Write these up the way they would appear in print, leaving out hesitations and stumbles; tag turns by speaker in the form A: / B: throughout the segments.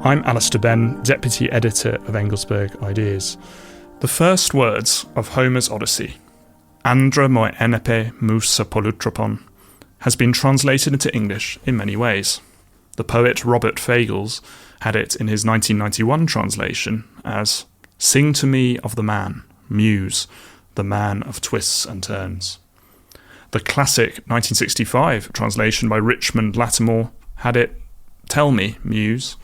A: I'm Alastair Benn, Deputy Editor of Engelsberg Ideas. The first words of Homer's Odyssey, Andra moi enepe mousa polutropon, has been translated into English in many ways. The poet Robert Fagles had it in his 1991 translation as, Sing to me of the man, Muse, the man of twists and turns. The classic 1965 translation by Richmond Lattimore had it, Tell me, Muse,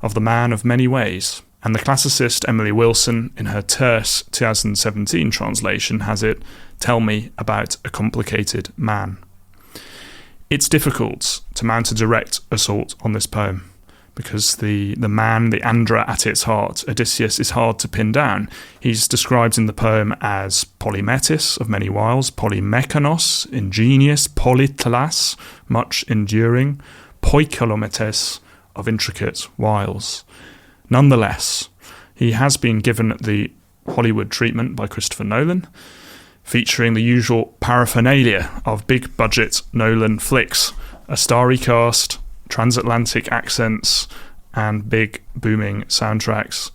A: of the man of many ways, and the classicist Emily Wilson, in her terse 2017 translation, has it, Tell me about a complicated man. It's difficult to mount a direct assault on this poem, because the man, the Andra at its heart, Odysseus, is hard to pin down. He's described in the poem as polymetis, of many wiles, polymekanos, ingenious, polytelas, much enduring, poikolometes, of intricate wiles. Nonetheless, he has been given the Hollywood treatment by Christopher Nolan, featuring the usual paraphernalia of big-budget Nolan flicks, a starry cast, transatlantic accents, and big, booming soundtracks.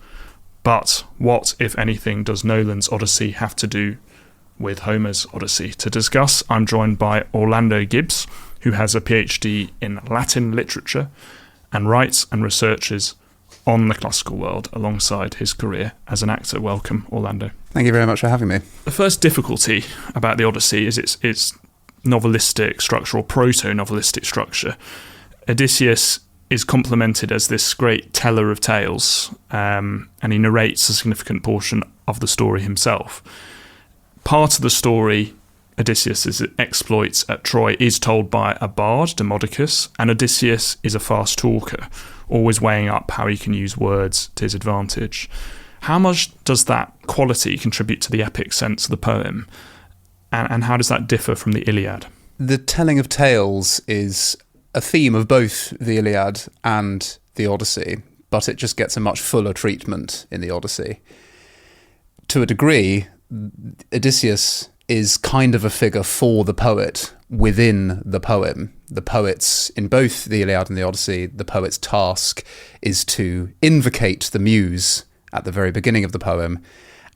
A: But what, if anything, does Nolan's Odyssey have to do with Homer's Odyssey? To discuss, I'm joined by Orlando Gibbs, who has a PhD in Latin literature and writes and researches on the classical world alongside his career as an actor. Welcome, Orlando.
B: Thank you very much for having me.
A: The first difficulty about the Odyssey is its novelistic structure, or proto-novelistic structure. Odysseus is complimented as this great teller of tales, and he narrates a significant portion of the story himself. Part of the story, Odysseus' exploits at Troy, is told by a bard, Demodocus, and Odysseus is a fast talker, always weighing up how he can use words to his advantage. How much does that quality contribute to the epic sense of the poem, and how does that differ from the Iliad?
B: The telling of tales is a theme of both the Iliad and the Odyssey, but it just gets a much fuller treatment in the Odyssey. To a degree, Odysseus is kind of a figure for the poet within the poem. The poet's, in both the Iliad and the Odyssey, the poet's task is to invocate the muse at the very beginning of the poem,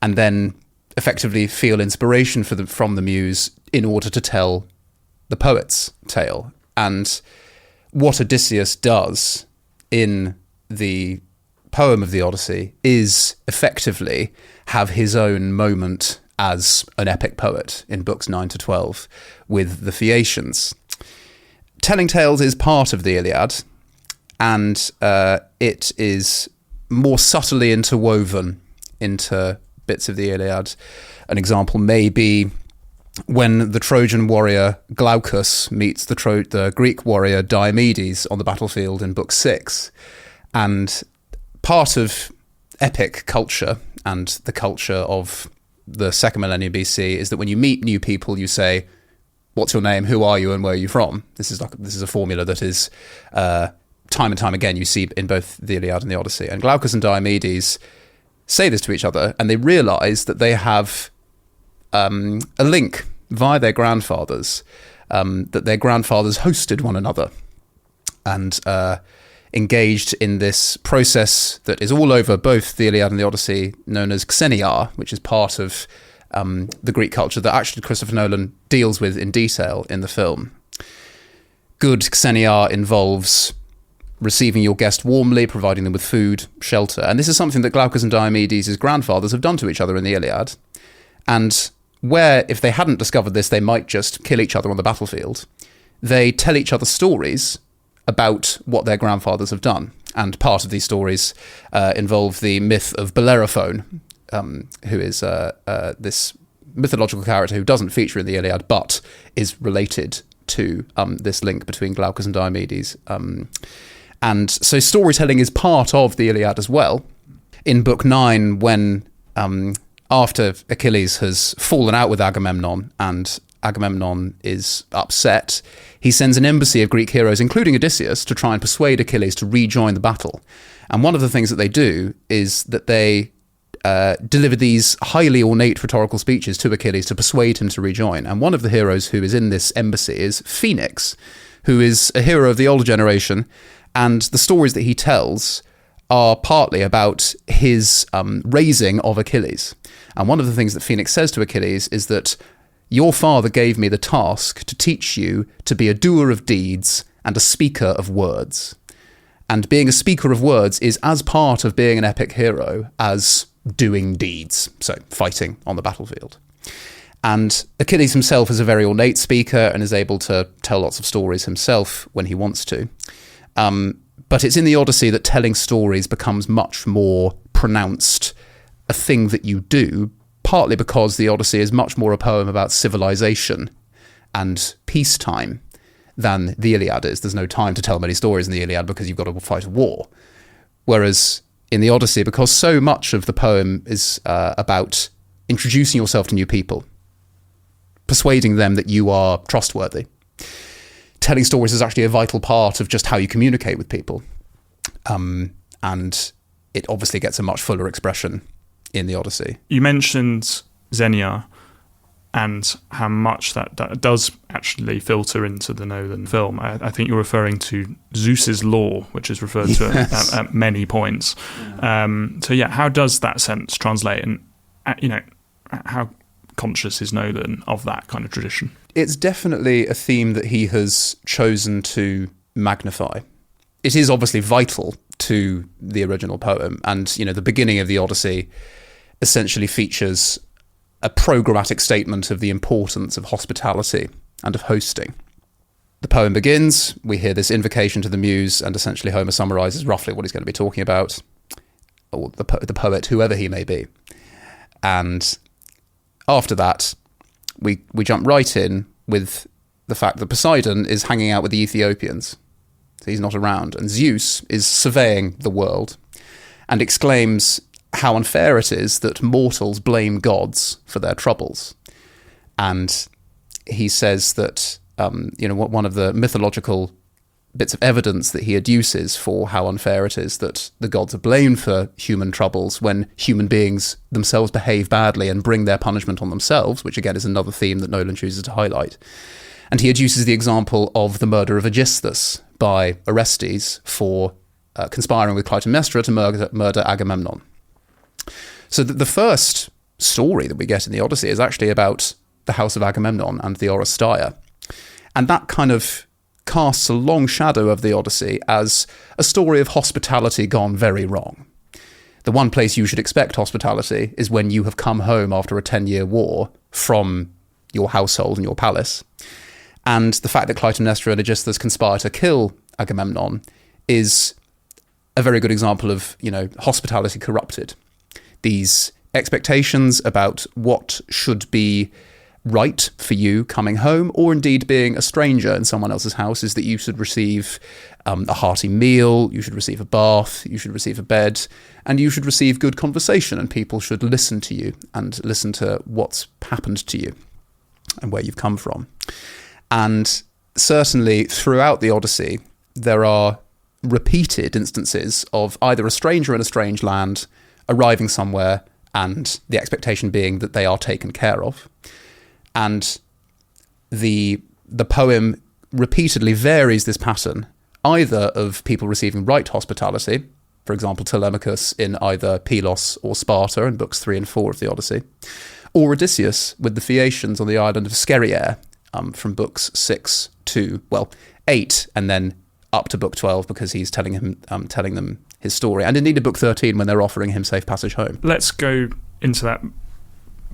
B: and then effectively feel inspiration from the muse in order to tell the poet's tale. And what Odysseus does in the poem of the Odyssey is effectively have his own moment as an epic poet in books 9 to 12 with the Phaeacians. Telling tales is part of the Iliad, and it is more subtly interwoven into bits of the Iliad. An example may be when the Trojan warrior Glaucus meets the Greek warrior Diomedes on the battlefield in Book 6. And part of epic culture and the culture of the second millennium BC is that when you meet new people, you say, what's your name, who are you, and where are you from? This is a formula that is time and time again you see in both the Iliad and the Odyssey. And Glaucus and Diomedes say this to each other, and they realise that they have a link via their grandfathers, that their grandfathers hosted one another and engaged in this process that is all over both the Iliad and the Odyssey, known as xenia, which is part of the Greek culture that actually Christopher Nolan deals with in detail in the film. Good xenia involves receiving your guest warmly, providing them with food, shelter. And this is something that Glaucus and Diomedes' grandfathers have done to each other in the Iliad. And where, if they hadn't discovered this, they might just kill each other on the battlefield, they tell each other stories about what their grandfathers have done. And part of these stories involve the myth of Bellerophon, who is this mythological character who doesn't feature in the Iliad, but is related to this link between Glaucus and Diomedes. And so storytelling is part of the Iliad as well. In Book 9, when after Achilles has fallen out with Agamemnon and Agamemnon is upset, he sends an embassy of Greek heroes, including Odysseus, to try and persuade Achilles to rejoin the battle. And one of the things that they do is that they delivered these highly ornate rhetorical speeches to Achilles to persuade him to rejoin. And one of the heroes who is in this embassy is Phoenix, who is a hero of the older generation, and the stories that he tells are partly about his raising of Achilles. And one of the things that Phoenix says to Achilles is that your father gave me the task to teach you to be a doer of deeds and a speaker of words. And being a speaker of words is as part of being an epic hero as doing deeds, so fighting on the battlefield. And Achilles himself is a very ornate speaker and is able to tell lots of stories himself when he wants to. But it's in the Odyssey that telling stories becomes much more pronounced a thing that you do, partly because the Odyssey is much more a poem about civilization and peacetime than the Iliad is. There's no time to tell many stories in the Iliad because you've got to fight a war. Whereas in the Odyssey, because so much of the poem is about introducing yourself to new people, persuading them that you are trustworthy, telling stories is actually a vital part of just how you communicate with people. And it obviously gets a much fuller expression in the Odyssey.
A: You mentioned Xenia and how much that does actually filter into the Nolan film. I think you're referring to Zeus's law, which is referred to at many points. So yeah, how does that sense translate? And, how conscious is Nolan of that kind of tradition?
B: It's definitely a theme that he has chosen to magnify. It is obviously vital to the original poem. And, the beginning of the Odyssey essentially features a programmatic statement of the importance of hospitality and of hosting. The poem begins, we hear this invocation to the muse, and essentially Homer summarizes roughly what he's going to be talking about, or the poet, whoever he may be. And after that, we jump right in with the fact that Poseidon is hanging out with the Ethiopians. So he's not around. And Zeus is surveying the world and exclaims how unfair it is that mortals blame gods for their troubles. And he says that, one of the mythological bits of evidence that he adduces for how unfair it is that the gods are blamed for human troubles when human beings themselves behave badly and bring their punishment on themselves, which again is another theme that Nolan chooses to highlight. And he adduces the example of the murder of Aegisthus by Orestes for conspiring with Clytemnestra to murder Agamemnon. So the first story that we get in the Odyssey is actually about the house of Agamemnon and the Oresteia. And that kind of casts a long shadow of the Odyssey as a story of hospitality gone very wrong. The one place you should expect hospitality is when you have come home after a 10-year war from your household and your palace. And the fact that Clytemnestra and Aegisthus conspire to kill Agamemnon is a very good example of, hospitality corrupted. These expectations about what should be right for you coming home, or indeed being a stranger in someone else's house, is that you should receive a hearty meal, you should receive a bath, you should receive a bed, and you should receive good conversation, and people should listen to you and listen to what's happened to you and where you've come from. And certainly throughout the Odyssey, there are repeated instances of either a stranger in a strange land arriving somewhere and the expectation being that they are taken care of. And the poem repeatedly varies this pattern, either of people receiving right hospitality, for example, Telemachus in either Pylos or Sparta in books 3 and 4 of the Odyssey, or Odysseus with the Phaeacians on the island of Scheria from books 6 to, 8, and then up to book 12 because he's telling them his story, and indeed in book 13 when they're offering him safe passage home.
A: Let's go into that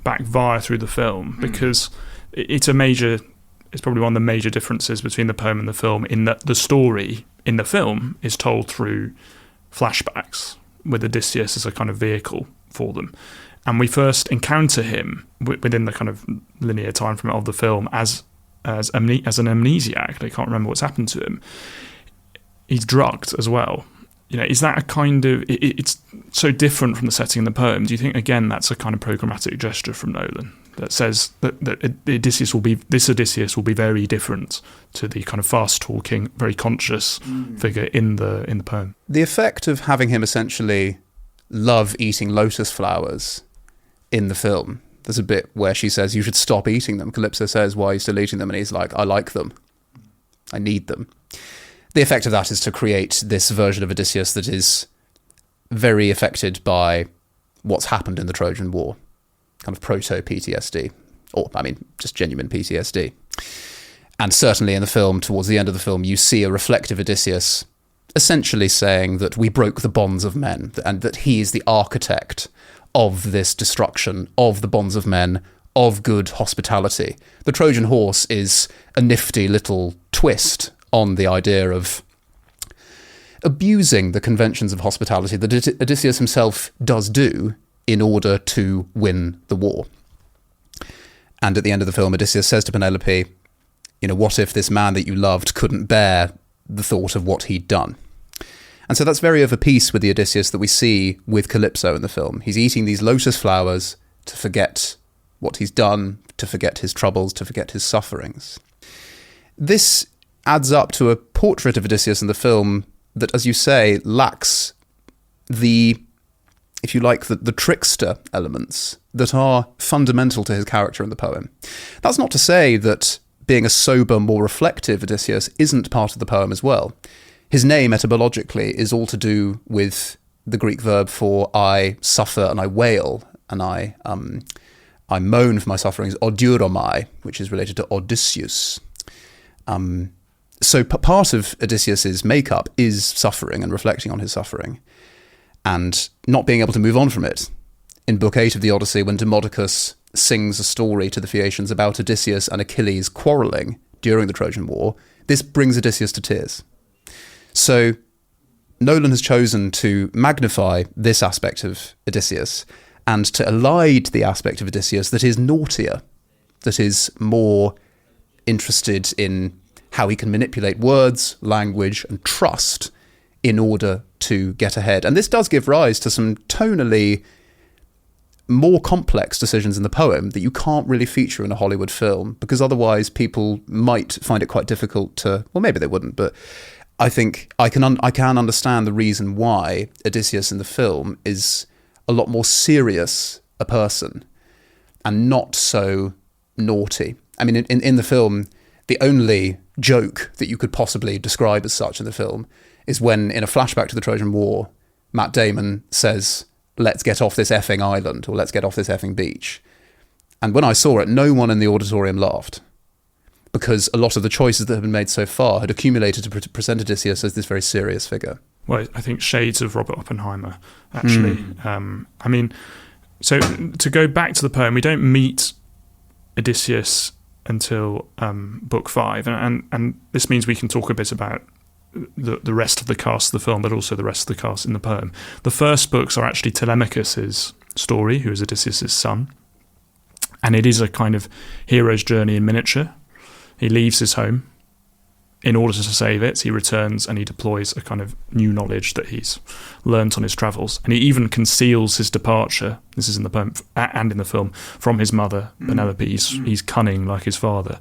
A: back via through the film, because it's probably one of the major differences between the poem and the film, in that the story in the film is told through flashbacks with Odysseus as a kind of vehicle for them. And we first encounter him within the kind of linear time frame of the film as an amnesiac. They can't remember what's happened to him. He's drugged as well. Is that a kind of... It's so different from the setting in the poem. Do you think, again, that's a kind of programmatic gesture from Nolan that says that Odysseus will be very different to the kind of fast-talking, very conscious figure in the poem?
B: The effect of having him essentially love eating lotus flowers in the film. There's a bit where she says, you should stop eating them. Calypso says, why are you still eating them? And he's like, I like them. I need them. The effect of that is to create this version of Odysseus that is very affected by what's happened in the Trojan War. Kind of proto-PTSD. Or, I mean, just genuine PTSD. And certainly in the film, towards the end of the film, you see a reflective Odysseus essentially saying that we broke the bonds of men and that he is the architect of this destruction, of the bonds of men, of good hospitality. The Trojan horse is a nifty little twist on the idea of abusing the conventions of hospitality that Odysseus himself does do in order to win the war. And at the end of the film, Odysseus says to Penelope, what if this man that you loved couldn't bear the thought of what he'd done? And so that's very of a piece with the Odysseus that we see with Calypso in the film. He's eating these lotus flowers to forget what he's done, to forget his troubles, to forget his sufferings. This adds up to a portrait of Odysseus in the film that, as you say, lacks the trickster elements that are fundamental to his character in the poem. That's not to say that being a sober, more reflective Odysseus isn't part of the poem as well. His name, etymologically, is all to do with the Greek verb for I suffer and I wail, and I moan for my sufferings, oduromai, which is related to Odysseus. So part of Odysseus's makeup is suffering and reflecting on his suffering, and not being able to move on from it. In Book 8 of the Odyssey, when Demodocus sings a story to the Phaeacians about Odysseus and Achilles quarrelling during the Trojan War, this brings Odysseus to tears. So Nolan has chosen to magnify this aspect of Odysseus and to elide the aspect of Odysseus that is naughtier, that is more interested in how he can manipulate words, language, and trust in order to get ahead. And this does give rise to some tonally more complex decisions in the poem that you can't really feature in a Hollywood film, because otherwise people might find it quite difficult to, well, maybe they wouldn't, but I think I can understand the reason why Odysseus in the film is a lot more serious a person and not so naughty. I mean, in the film, the only joke that you could possibly describe as such in the film is when, in a flashback to the Trojan War, Matt Damon says, let's get off this effing island, or let's get off this effing beach. And when I saw it, no one in the auditorium laughed, because a lot of the choices that had been made so far had accumulated to present Odysseus as this very serious figure.
A: Well, I think shades of Robert Oppenheimer, actually. I mean, so to go back to the poem, we don't meet Odysseus until Book 5, and this means we can talk a bit about the rest of the cast of the film, but also the rest of the cast in the poem. The first books are actually Telemachus' story, who is Odysseus' son, and it is a kind of hero's journey in miniature. He leaves his home in order to save it. He returns and he deploys a kind of new knowledge that he's learnt on his travels, and he even conceals his departure, this is in the poem and in the film, from his mother Penelope. He's cunning like his father.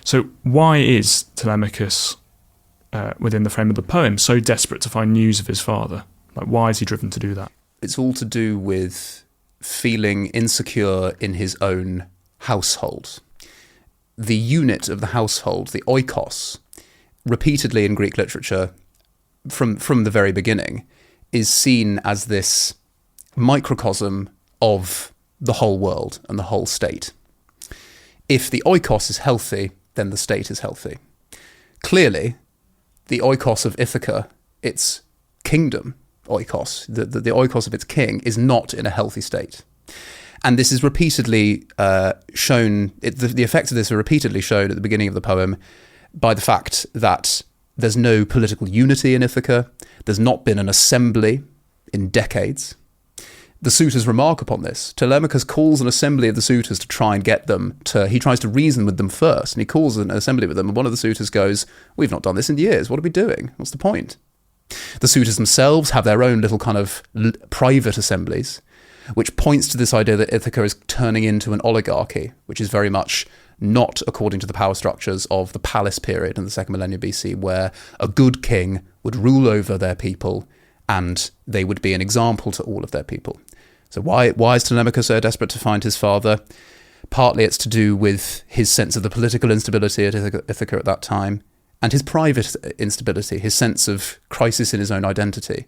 A: So why is Telemachus within the frame of the poem so desperate to find news of his father? Like, why is he driven to do that?
B: It's all to do with feeling insecure in his own household. The unit of the household, the oikos, repeatedly in Greek literature from the very beginning, is seen as this microcosm of the whole world and the whole state. If the oikos is healthy, then the state is healthy. Clearly, the oikos of Ithaca, its kingdom oikos, the oikos of its king, is not in a healthy state. And this is repeatedly shown, the effects of this are repeatedly shown at the beginning of the poem by the fact that there's no political unity in Ithaca. There's not been an assembly in decades. The suitors remark upon this. Telemachus calls an assembly of the suitors to try and get them to, he tries to reason with them first, and he calls an assembly with them, and one of the suitors goes, we've not done this in years, what are we doing? What's the point? The suitors themselves have their own little kind of private assemblies, which points to this idea that Ithaca is turning into an oligarchy, which is very much not according to the power structures of the palace period in the second millennium BC, where a good king would rule over their people and they would be an example to all of their people. So why is Telemachus so desperate to find his father? Partly it's to do with his sense of the political instability at Ithaca at that time, and his private instability, his sense of crisis in his own identity.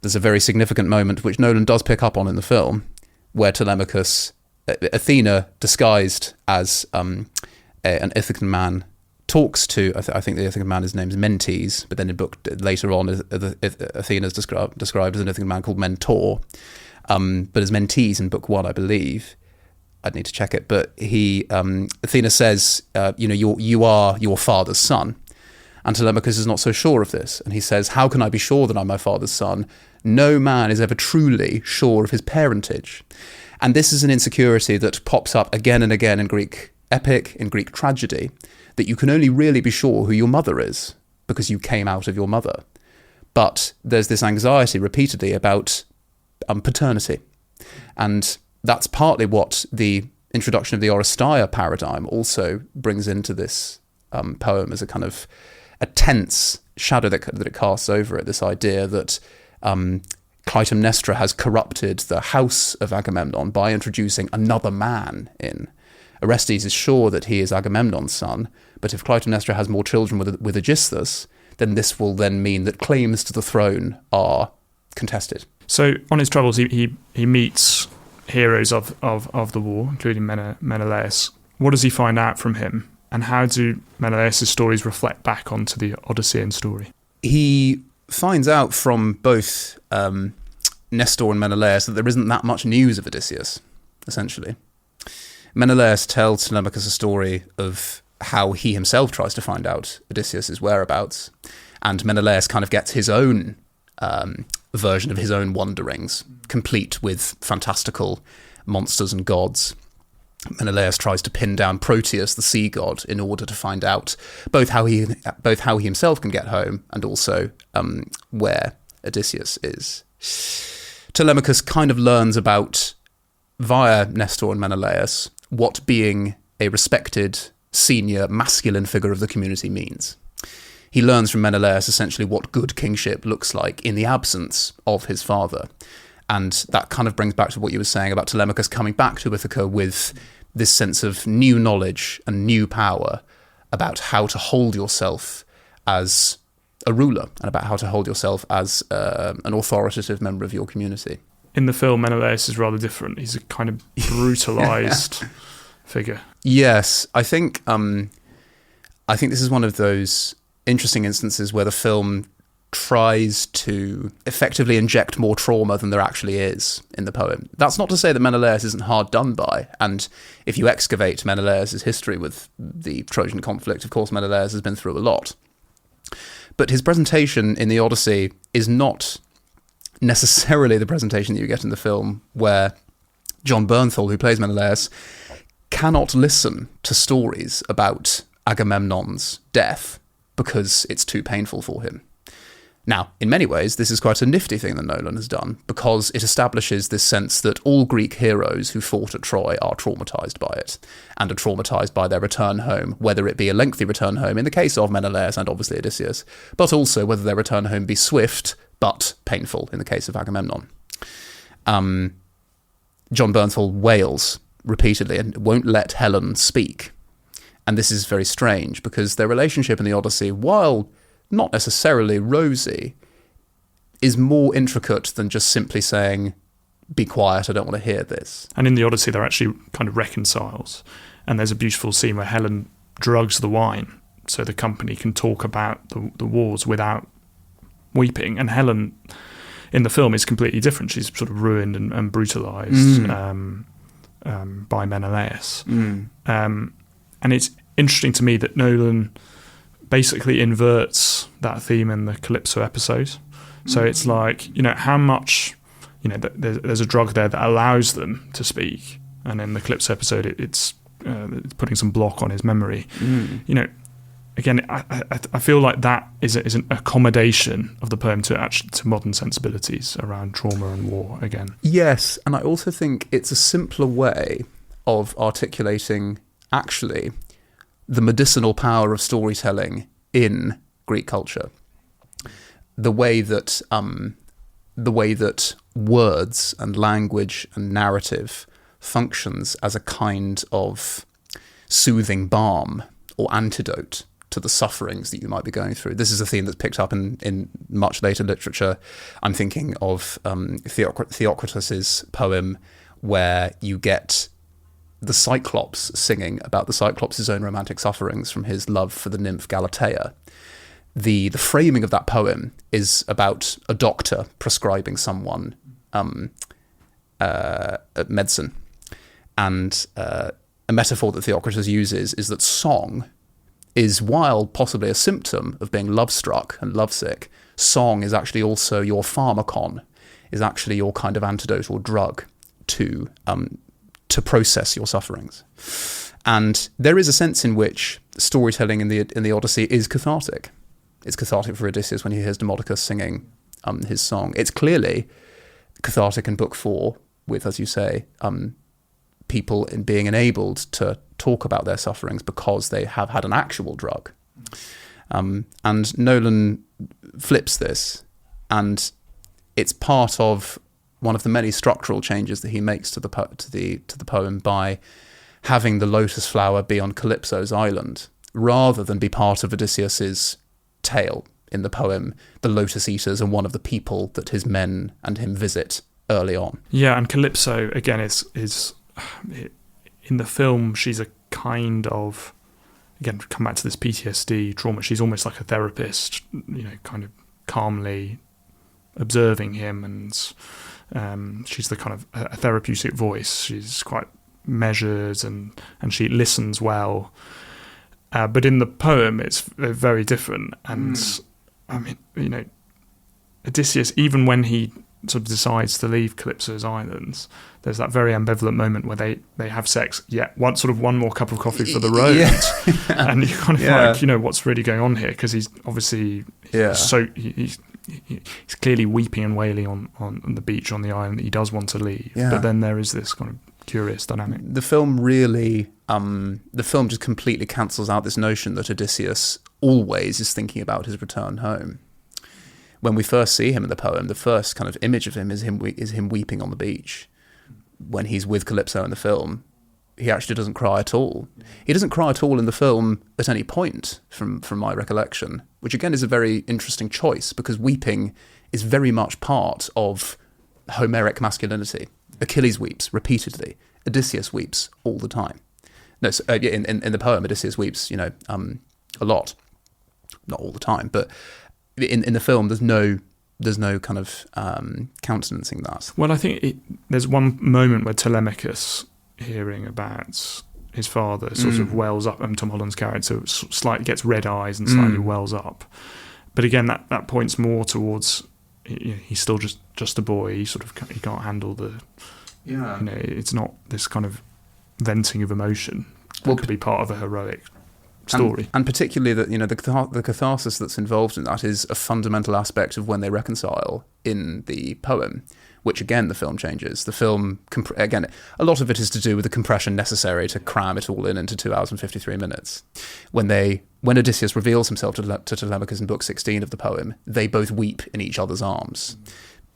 B: There's a very significant moment, which Nolan does pick up on in the film, where Telemachus, Athena, disguised as an Ithacan man, talks to, I think the Ithacan man, his name's Mentes, but then in book later on, Athena's described as an Ithacan man called Mentor, but as Mentes in book 1, I believe. I'd need to check it, but Athena says, you are your father's son. And Telemachus is not so sure of this. And he says, how can I be sure that I'm my father's son? No man is ever truly sure of his parentage. And this is an insecurity that pops up again and again in Greek epic, in Greek tragedy, that you can only really be sure who your mother is because you came out of your mother. But there's this anxiety repeatedly about paternity. And that's partly what the introduction of the Oresteia paradigm also brings into this poem, as a kind of a tense shadow that it casts over it, this idea that Clytemnestra has corrupted the house of Agamemnon by introducing another man in. Orestes is sure that he is Agamemnon's son, but if Clytemnestra has more children with Odysseus, then this will then mean that claims to the throne are contested. So
A: on his travels, he meets heroes of the war, including Menelaus. What does he find out from him? And how do Menelaus' stories reflect back onto the Odyssean story? He finds out from both Nestor and Menelaus that there isn't that much news of Odysseus, essentially. Menelaus tells Telemachus a story of how he himself tries to find out Odysseus' whereabouts, and Menelaus kind of gets his own version of his own wanderings, complete with fantastical monsters and gods. Menelaus tries to pin down Proteus, the sea god, in order to find out both how he himself can get home and also where Odysseus is. Telemachus kind of learns about, via Nestor and Menelaus, what being a respected senior masculine figure of the community means. He learns from Menelaus essentially what good kingship looks like in the absence of his father. And that kind of brings back to what you were saying about Telemachus coming back to Ithaca with this sense of new knowledge and new power about how to hold yourself as a ruler and about how to hold yourself as an authoritative member of your community. In the film, Menelaus is rather different. He's a kind of brutalised figure. Yes, I think this is one of those interesting instances where the film tries to effectively inject more trauma than there actually is in the poem. That's not to say that Menelaus isn't hard done by, and if you excavate Menelaus' history with the Trojan conflict, of course Menelaus has been through a lot. But his presentation in the Odyssey is not necessarily the presentation that you get in the film, where John Bernthal, who plays Menelaus, cannot listen to stories about Agamemnon's death because it's too painful for him. Now, in many ways, this is quite a nifty thing that Nolan has done, because it establishes this sense that all Greek heroes who fought at Troy are traumatised by it, and are traumatised by their return home, whether it be a lengthy return home in the case of Menelaus and obviously Odysseus, but also whether their return home be swift but painful in the case of Agamemnon. John Bernthal wails repeatedly and won't let Helen speak. And this is very strange, because their relationship in the Odyssey, while not necessarily rosy, is more intricate than just simply saying, be quiet, I don't want to hear this. And in the Odyssey, they're actually kind of reconciles. And there's a beautiful scene where Helen drugs the wine so the company can talk about the wars without weeping. And Helen, in the film, is completely different. She's sort of ruined and brutalised by Menelaus. And it's interesting to me that Nolan basically inverts that theme in the Calypso episode. So it's like, how much, there's a drug there that allows them to speak. And in the Calypso episode, it's putting some block on his memory. Again, I feel like that is an accommodation of the poem to modern sensibilities around trauma and war again. Yes, and I also think it's a simpler way of articulating, actually, the medicinal power of storytelling in Greek culture. The way that
B: the way that words and language and narrative functions as a kind of soothing balm or antidote to the sufferings that you might be going through. This is a theme that's picked up in much later literature. I'm thinking of Theocritus's poem where you get the Cyclops singing about the Cyclops' own romantic sufferings from his love for the nymph Galatea. The framing of that poem is about a doctor prescribing someone medicine. And a metaphor that Theocritus uses is that song is, while possibly a symptom of being love-struck and lovesick, song is actually also your pharmacon, is actually your kind of antidote or drug to process your sufferings. And there is a sense in which storytelling in the Odyssey is cathartic. It's cathartic for Odysseus when he hears Demodocus singing his song. It's clearly cathartic in Book 4 with, as you say, people in being enabled to talk about their sufferings because they have had an actual drug. And Nolan flips this, and it's part of one of the many structural changes that he makes to the poem by having the lotus flower be on Calypso's island rather than be part of Odysseus's tale. In the poem, the lotus eaters are one of the people that his men and him visit early on.
A: Yeah, and Calypso again is in the film, she's a kind of, again, come back to this PTSD trauma, she's almost like a therapist, kind of calmly observing him, and she's the kind of a therapeutic voice. She's quite measured and she listens well. But in the poem, it's very different. And I mean, Odysseus, even when he sort of decides to leave Calypso's islands, there's that very ambivalent moment where they have sex, one more cup of coffee for the road. Yeah. And you're kind of like, what's really going on here? Because he's obviously he's clearly weeping and wailing on the beach on the island that he does want to leave. Yeah. But then there is this kind of curious dynamic.
B: The film really, the film just completely cancels out this notion that Odysseus always is thinking about his return home. When we first see him in the poem, the first kind of image of him is him weeping on the beach. When he's with Calypso in the film, he actually doesn't cry at all. He doesn't cry at all in the film at any point, from my recollection, which again is a very interesting choice because weeping is very much part of Homeric masculinity. Achilles weeps repeatedly. Odysseus weeps all the time. No, so, in the poem, Odysseus weeps, a lot, not all the time, but in the film, there's no kind of countenancing that.
A: Well, I think there's one moment where Telemachus, hearing about his father, sort of wells up, and Tom Holland's character slightly gets red eyes and slightly wells up. But again, that points more towards he's still just a boy. He can't handle the. Yeah. It's not this kind of venting of emotion. That could be part of a heroic story.
B: And particularly that the catharsis that's involved in that is a fundamental aspect of when they reconcile in the poem, which again the film changes. The film again, a lot of it is to do with the compression necessary to cram it all into 2 hours and 53 minutes. When Odysseus reveals himself to Telemachus in book 16 of the poem, they both weep in each other's arms.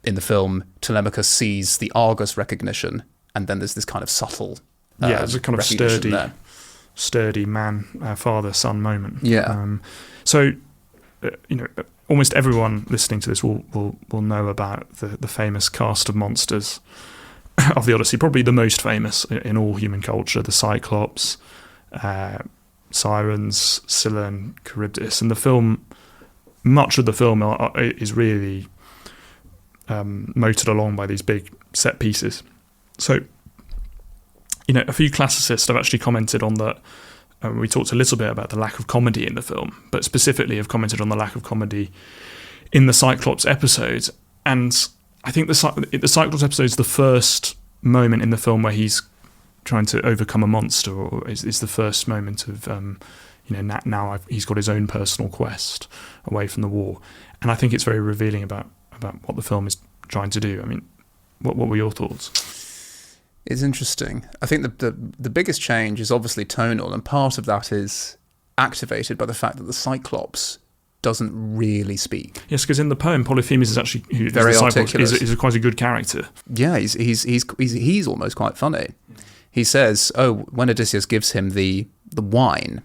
B: In the film, Telemachus sees the Argus recognition, and then there's this kind of subtle
A: it's a kind of sturdy man, father-son moment.
B: Yeah.
A: Almost everyone listening to this will know about the famous cast of monsters of the Odyssey, probably the most famous in all human culture, the Cyclops, Sirens, Scylla and Charybdis. And the film, much of the film is really motored along by these big set pieces. So, a few classicists have actually commented on that. We talked a little bit about the lack of comedy in the film, but specifically have commented on the lack of comedy in the Cyclops episode. And I think the Cyclops episode is the first moment in the film where he's trying to overcome a monster, or is the first moment of, now he's got his own personal quest away from the war. And I think it's very revealing about what the film is trying to do. I mean, what were your thoughts?
B: It's interesting. I think the biggest change is obviously tonal, and part of that is activated by the fact that the Cyclops doesn't really speak.
A: Yes, because in the poem, Polyphemus is actually
B: Very articulate.
A: Is quite a good character.
B: Yeah, he's almost quite funny. He says, when Odysseus gives him the wine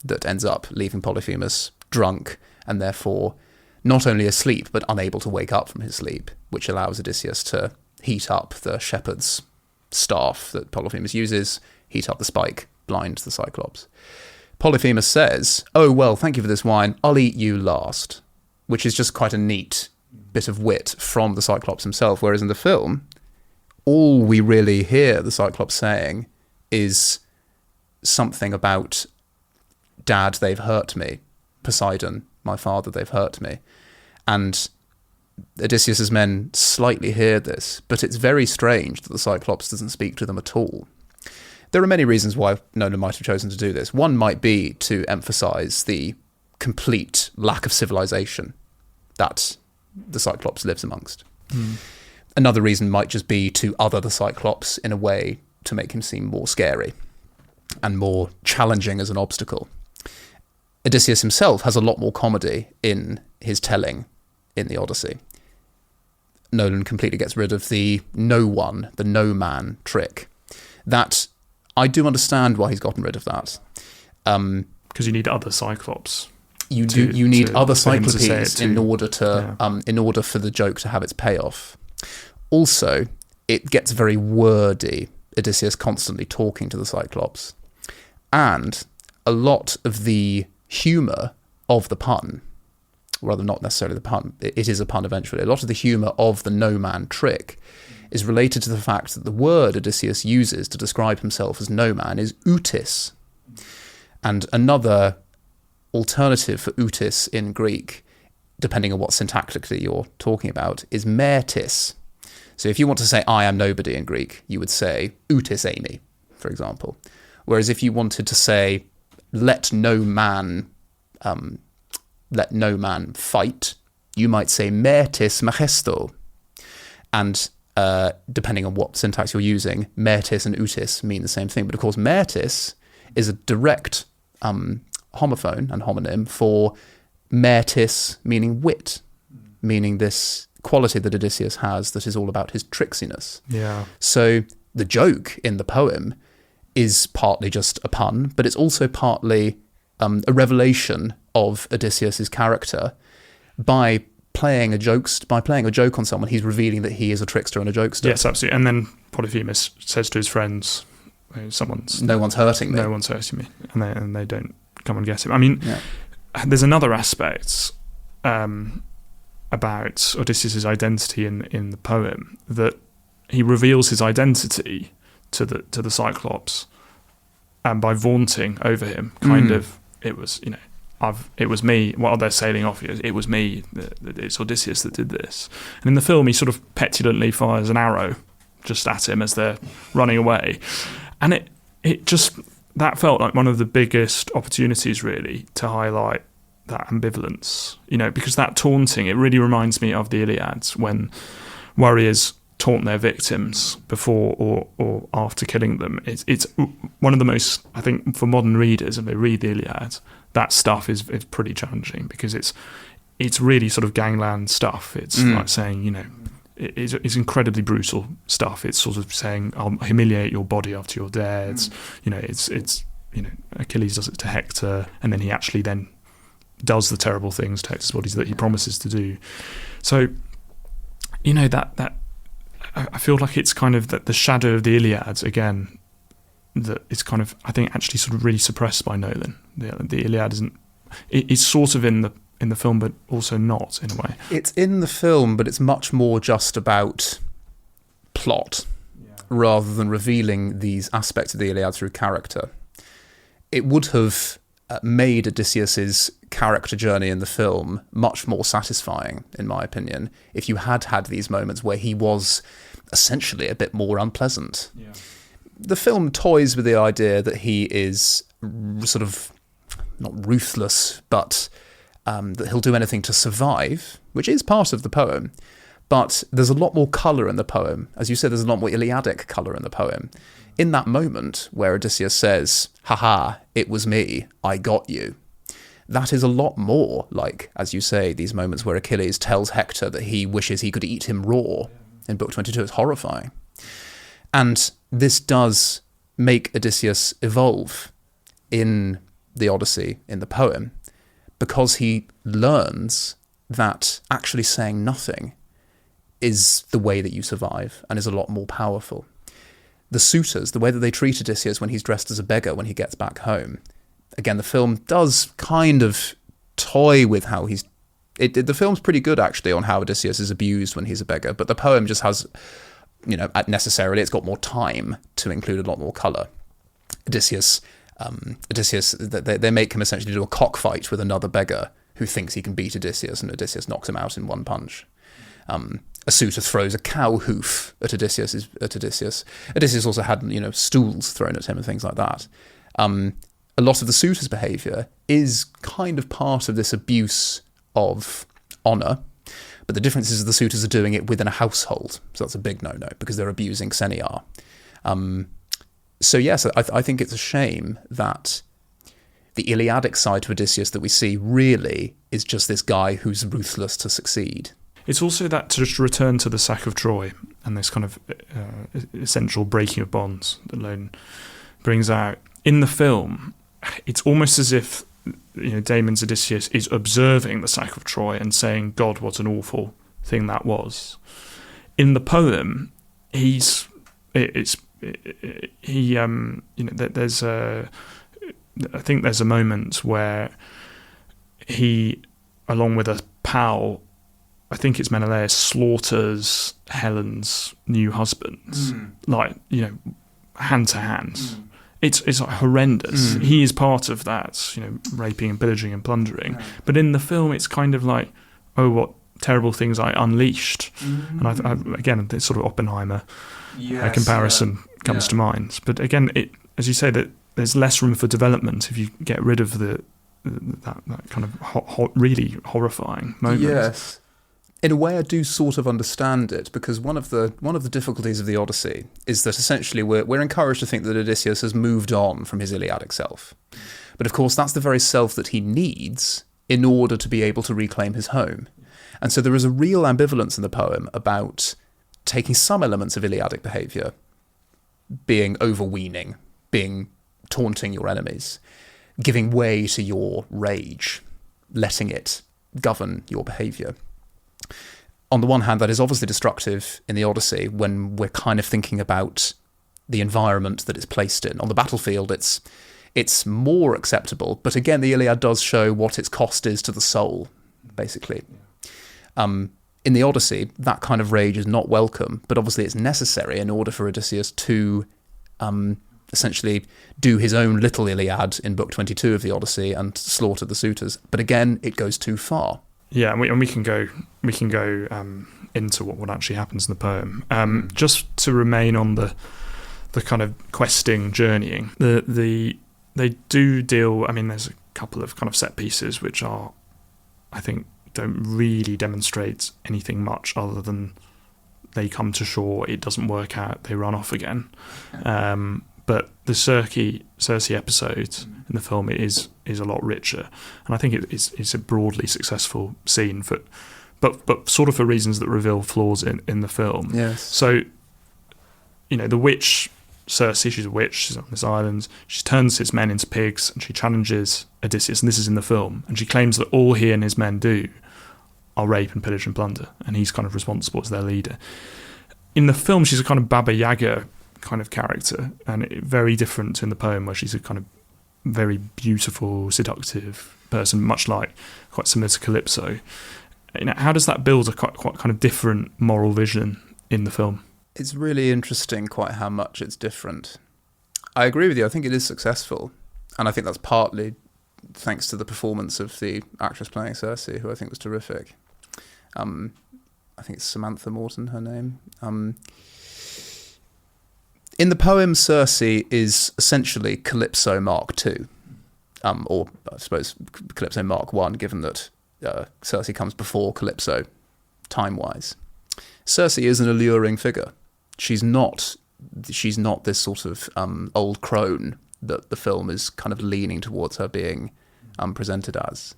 B: that ends up leaving Polyphemus drunk and therefore not only asleep but unable to wake up from his sleep, which allows Odysseus to heat up the shepherd's staff that Polyphemus uses, heat up the spike, blind the Cyclops. Polyphemus says, "Oh, well, thank you for this wine. I'll eat you last," which is just quite a neat bit of wit from the Cyclops himself, whereas in the film, all we really hear the Cyclops saying is something about, "Dad, they've hurt me. Poseidon, my father, they've hurt me." And Odysseus's men slightly hear this, but it's very strange that the Cyclops doesn't speak to them at all. There are many reasons why Nolan might have chosen to do this. One might be to emphasise the complete lack of civilization that the Cyclops lives amongst. Another reason might just be to other the Cyclops in a way to make him seem more scary and more challenging as an obstacle. Odysseus himself has a lot more comedy in his telling in the Odyssey. Nolan completely gets rid of the no man trick. That, I do understand why he's gotten rid of that.
A: Because you need other Cyclops.
B: You need other Cyclopes in order for the joke to have its payoff. Also, it gets very wordy, Odysseus constantly talking to the Cyclops. And a lot of the humour of the pun, rather not necessarily the pun, it is a pun eventually, a lot of the humour of the no man trick is related to the fact that the word Odysseus uses to describe himself as no man is outis. And another alternative for outis in Greek, depending on what syntactically you're talking about, is mertis. So if you want to say I am nobody in Greek, you would say outis eimi, for example. Whereas if you wanted to say let no man fight, you might say mertis majesto. And depending on what syntax you're using, mertis and outis mean the same thing. But of course, mertis is a direct homophone and homonym for mertis, meaning wit, meaning this quality that Odysseus has that is all about his tricksiness.
A: Yeah.
B: So the joke in the poem is partly just a pun, but it's also partly a revelation of Odysseus's character by playing a joke on someone. He's revealing that he is a trickster and a jokester.
A: Yes, absolutely. And then Polyphemus says to his friends,
B: no one's hurting me.
A: No one's hurting me. And they don't come and get him. I mean, there's another aspect about Odysseus' identity in the poem, that he reveals his identity to the Cyclops, and by vaunting over him, it was me. While they're sailing off, it was me. It's Odysseus that did this. And in the film, he sort of petulantly fires an arrow just at him as they're running away, and it just, that felt like one of the biggest opportunities really to highlight that ambivalence. Because that taunting, it really reminds me of the Iliad, when warriors taunt their victims before or after killing them. It's one of the most, I think, for modern readers, if they read the Iliad, that stuff is pretty challenging, because it's really sort of gangland stuff. It's like saying, it's incredibly brutal stuff. It's sort of saying, I'll humiliate your body after you're dead. It's Achilles does it to Hector, and then he actually then does the terrible things to Hector's bodies that he promises to do. So, that I feel like it's kind of the shadow of the Iliad again, that it's kind of, I think, actually sort of really suppressed by Nolan. The Iliad isn't. It's sort of in the film, but also not, in a way.
B: It's in the film, but it's much more just about plot, rather than revealing these aspects of the Iliad through character. It would have made Odysseus's character journey in the film much more satisfying, in my opinion, if you had these moments where he was essentially a bit more unpleasant. Yeah. The film toys with the idea that he is sort of not ruthless, but that he'll do anything to survive, which is part of the poem. But there's a lot more colour in the poem. As you said, there's a lot more Iliadic colour in the poem. In that moment where Odysseus says, "Haha, it was me, I got you," that is a lot more like, as you say, these moments where Achilles tells Hector that he wishes he could eat him raw in Book 22. It's horrifying. And this does make Odysseus evolve in the Odyssey, in the poem, because he learns that actually saying nothing is the way that you survive and is a lot more powerful. The suitors, the way that they treat Odysseus when he's dressed as a beggar when he gets back home, again, the film does kind of toy with how he's... the film's pretty good, actually, on how Odysseus is abused when he's a beggar, but the poem just has, necessarily, it's got more time to include a lot more colour. Odysseus, they make him essentially do a cockfight with another beggar who thinks he can beat Odysseus, and Odysseus knocks him out in one punch. A suitor throws a cow hoof at Odysseus. Odysseus also had, stools thrown at him and things like that. A lot of the suitor's behaviour is kind of part of this abuse of honour, but the difference is the suitors are doing it within a household, so that's a big no-no, because they're abusing Xeniar. So yes, I think it's a shame that the Iliadic side to Odysseus that we see really is just this guy who's ruthless to succeed.
A: It's also that, to just return to the sack of Troy and this kind of essential breaking of bonds that Nolan brings out. In the film, it's almost as if Damon's Odysseus is observing the sack of Troy and saying, God, what an awful thing that was. In the poem, there's I think there's a moment where he, along with a pal, I think it's Menelaus, slaughters Helen's new husband, hand to hand. It's like horrendous. He is part of that, raping and pillaging and plundering. But in the film, it's kind of like, oh, what terrible things I unleashed. And I again, this sort of Oppenheimer comparison comes to mind. But again, as you say, that there's less room for development if you get rid of that kind of really horrifying moment.
B: Yes. In a way, I do sort of understand it, because one of the difficulties of the Odyssey is that essentially we're encouraged to think that Odysseus has moved on from his Iliadic self. But of course, that's the very self that he needs in order to be able to reclaim his home. And so there is a real ambivalence in the poem about taking some elements of Iliadic behaviour, being overweening, being taunting your enemies, giving way to your rage, letting it govern your behaviour. On the one hand, that is obviously destructive in the Odyssey when we're kind of thinking about the environment that it's placed in. On the battlefield, it's more acceptable, but again, the Iliad does show what its cost is to the soul, basically. In the Odyssey, that kind of rage is not welcome, but obviously it's necessary in order for Odysseus to essentially do his own little Iliad in Book 22 of the Odyssey and slaughter the suitors. But again, it goes too far.
A: Yeah, and we can go into what actually happens in the poem. Just to remain on the kind of questing, journeying. They do deal. I mean, there's a couple of kind of set pieces which are, I think, don't really demonstrate anything much other than they come to shore, it doesn't work out, they run off again. But the Circe episode in the film is a lot richer, and I think it's a broadly successful scene but sort of for reasons that reveal flaws in the film.
B: Yes.
A: So, the witch Circe, she's a witch, she's on this island, she turns his men into pigs and she challenges Odysseus, and this is in the film, and she claims that all he and his men do are rape and pillage and plunder, and he's kind of responsible as their leader. In the film, she's a kind of Baba Yaga kind of character, and very different in the poem, where she's a kind of very beautiful, seductive person, much like, quite similar to Calypso. How does that build a quite kind of different moral vision in the film?
B: It's really interesting quite how much it's different. I agree with you, I think it is successful, and I think that's partly thanks to the performance of the actress playing Circe, who I think was terrific. I think it's Samantha Morton, her name. In the poem, Circe is essentially Calypso Mark II, or I suppose Calypso Mark I, given that Circe comes before Calypso, time-wise. Circe is an alluring figure. She's not this sort of old crone that the film is kind of leaning towards her being presented as.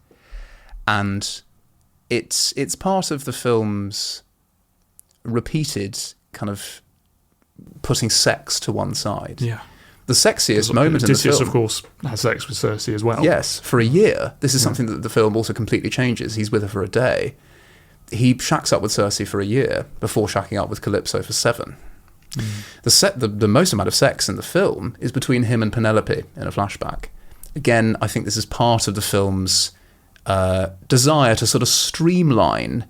B: And it's part of the film's repeated kind of putting sex to one side.
A: Yeah.
B: The sexiest moment
A: Odysseus,
B: in the film,
A: of course, has sex with Circe as well.
B: Yes, for a year. This is something that the film also completely changes. He's with her for a day. He shacks up with Circe for a year before shacking up with Calypso for 7. The most amount of sex in the film is between him and Penelope in a flashback. Again, I think this is part of the film's desire to sort of streamline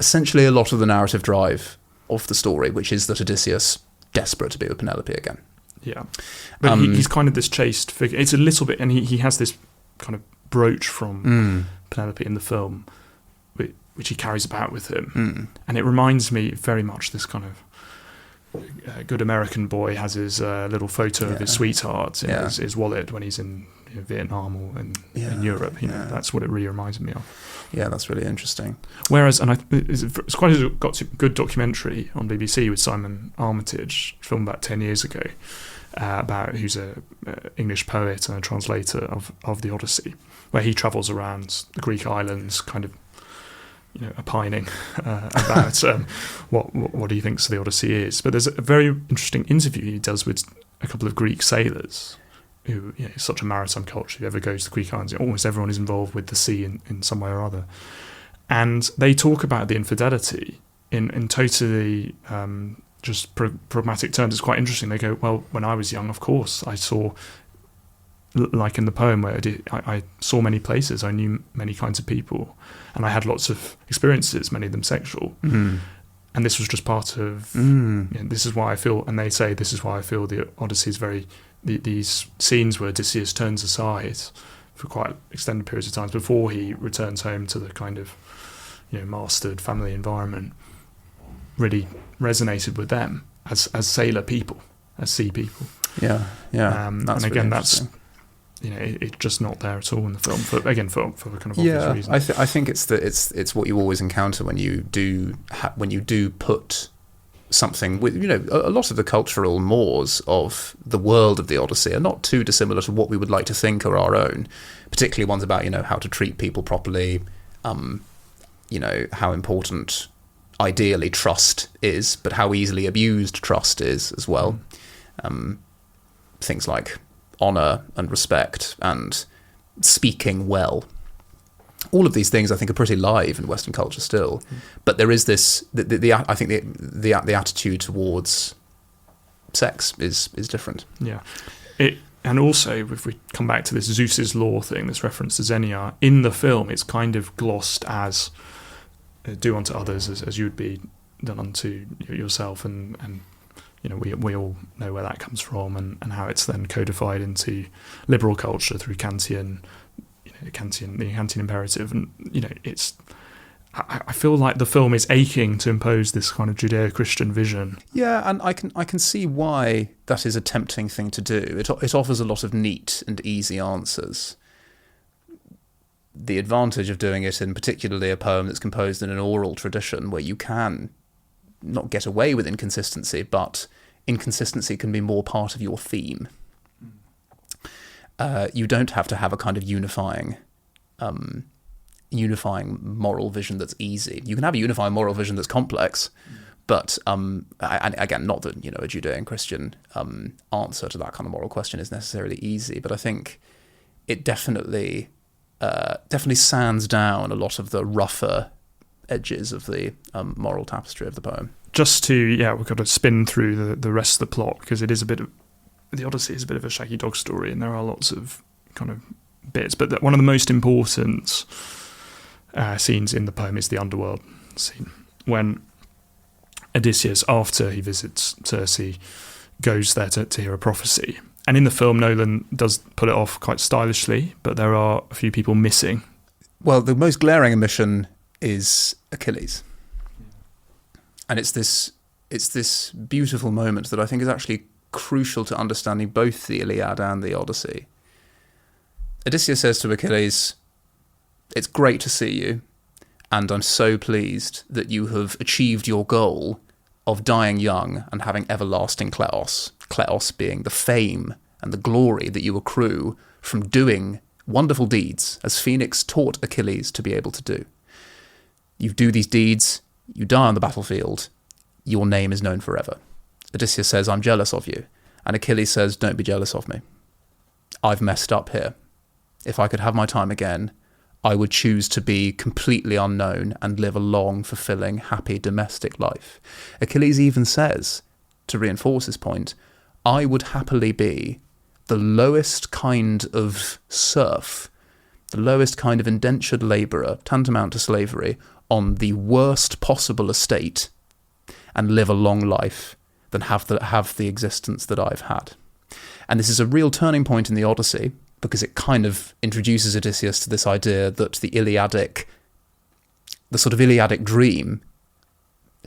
B: essentially a lot of the narrative drive of the story, which is that Odysseus desperate to be with Penelope again.
A: Yeah. But he's kind of this chaste figure. It's a little bit, and he has this kind of brooch from Penelope in the film, which he carries about with him. And it reminds me very much this kind of good American boy has his little photo of his sweetheart in his wallet when he's in Vietnam or in Europe. That's what it really reminds me of.
B: Yeah, that's really interesting.
A: Whereas, and it's quite a good documentary on BBC with Simon Armitage, filmed about 10 years ago, about who's a English poet and a translator of the Odyssey, where he travels around the Greek islands, kind of opining about what he thinks the Odyssey is. But there's a very interesting interview he does with a couple of Greek sailors who, it's such a maritime culture. If you ever go to the Greek islands, almost everyone is involved with the sea in some way or other. And they talk about the infidelity in totally just pragmatic terms. It's quite interesting. They go, well, when I was young, of course, I saw, like in the poem where I saw many places, I knew many kinds of people, and I had lots of experiences, many of them sexual. And this was just part of, this is why I feel, and they say, this is why I feel the Odyssey is very, these scenes where Odysseus turns aside for quite extended periods of time before he returns home to the kind of, mastered family environment, really resonated with them as sailor people, as sea people.
B: Yeah.
A: And again, that's, it's just not there at all in the film. For kind of obvious reasons.
B: I think it's what you always encounter when you do put something with a lot of the cultural mores of the world of the Odyssey are not too dissimilar to what we would like to think are our own, particularly ones about how to treat people properly, how important ideally trust is, but how easily abused trust is as well. Things like honor and respect and speaking well. All of these things I think are pretty live in Western culture still, but there is this. I think the attitude towards sex is different.
A: Yeah, and also if we come back to this Zeus's law thing, this reference to Xenia in the film, it's kind of glossed as do unto others as you would be done unto yourself, and we all know where that comes from and how it's then codified into liberal culture through Kantian. The Kantian imperative, and it's. I feel like the film is aching to impose this kind of Judeo-Christian vision.
B: Yeah, and I can see why that is a tempting thing to do. It offers a lot of neat and easy answers. The advantage of doing it in particularly a poem that's composed in an oral tradition, where you can not get away with inconsistency, but inconsistency can be more part of your theme. You don't have to have a kind of unifying moral vision that's easy. You can have a unifying moral vision that's complex, but and again, not that a Judean-Christian answer to that kind of moral question is necessarily easy, but I think it definitely sands down a lot of the rougher edges of the moral tapestry of the poem.
A: Just to we've got to spin through the rest of the plot, because it is a bit of. The Odyssey is a bit of a shaggy dog story, and there are lots of kind of bits. But one of the most important scenes in the poem is the underworld scene, when Odysseus, after he visits Circe, goes there to hear a prophecy. And in the film, Nolan does pull it off quite stylishly, but there are a few people missing.
B: Well, the most glaring omission is Achilles, and it's this beautiful moment that I think is actually crucial to understanding both the Iliad and the Odyssey. Odysseus says to Achilles, "It's great to see you, and I'm so pleased that you have achieved your goal of dying young and having everlasting kleos. Kleos being the fame and the glory that you accrue from doing wonderful deeds, as Phoenix taught Achilles to be able to do. You do these deeds, you die on the battlefield, your name is known forever. Odysseus says, I'm jealous of you. And Achilles says, don't be jealous of me. I've messed up here. If I could have my time again, I would choose to be completely unknown and live a long, fulfilling, happy domestic life. Achilles even says, to reinforce his point, I would happily be the lowest kind of serf, the lowest kind of indentured labourer, tantamount to slavery, on the worst possible estate, and live a long life than have the existence that I've had. And this is a real turning point in the Odyssey, because it kind of introduces Odysseus to this idea that the sort of Iliadic dream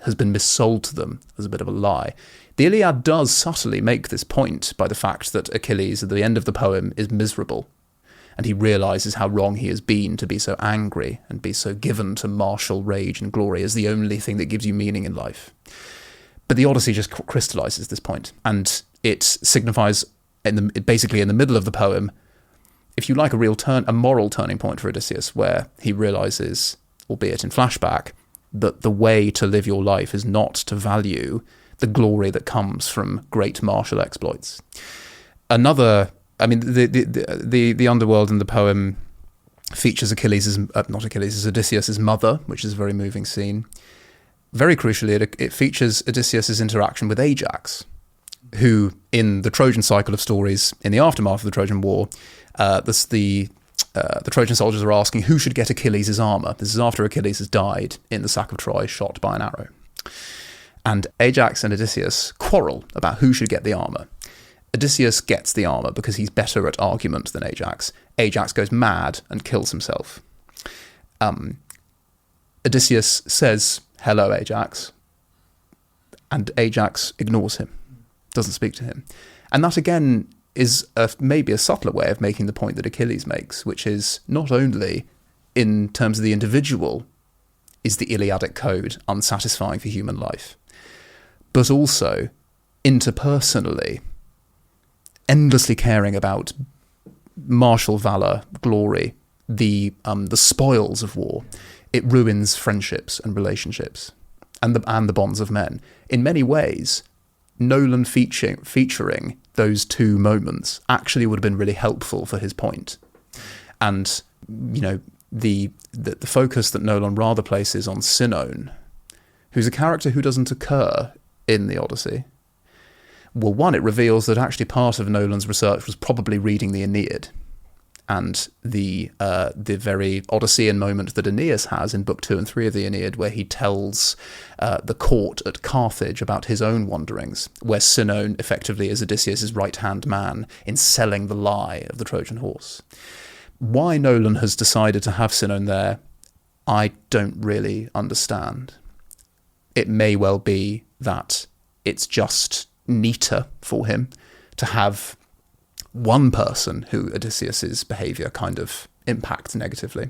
B: has been missold to them as a bit of a lie. The Iliad does subtly make this point by the fact that Achilles, at the end of the poem, is miserable, and he realises how wrong he has been to be so angry and be so given to martial rage and glory as the only thing that gives you meaning in life. But the Odyssey just crystallises this point, and it signifies, basically in the middle of the poem, if you like, a moral turning point for Odysseus, where he realises, albeit in flashback, that the way to live your life is not to value the glory that comes from great martial exploits. The underworld in the poem features Odysseus's mother, which is a very moving scene. Very crucially, it features Odysseus's interaction with Ajax, who, in the Trojan cycle of stories, in the aftermath of the Trojan War, the Trojan soldiers are asking who should get Achilles' armour. This is after Achilles has died in the sack of Troy, shot by an arrow. And Ajax and Odysseus quarrel about who should get the armour. Odysseus gets the armour because he's better at argument than Ajax. Ajax goes mad and kills himself. Odysseus says, hello, Ajax. And Ajax ignores him, doesn't speak to him. And that, again, is maybe a subtler way of making the point that Achilles makes, which is not only, in terms of the individual, is the Iliadic code unsatisfying for human life, but also, interpersonally, endlessly caring about martial valour, glory, the spoils of war. It ruins friendships and relationships, and the bonds of men. In many ways, Nolan featuring those two moments actually would have been really helpful for his point. And, the focus that Nolan rather places on Sinon, who's a character who doesn't occur in the Odyssey. Well, one, it reveals that actually part of Nolan's research was probably reading the Aeneid, and the very Odyssean moment that Aeneas has in Book 2 and 3 of the Aeneid, where he tells the court at Carthage about his own wanderings, where Sinon effectively is Odysseus' right-hand man in selling the lie of the Trojan horse. Why Nolan has decided to have Sinon there, I don't really understand. It may well be that it's just neater for him to have one person who Odysseus's behaviour kind of impacts negatively.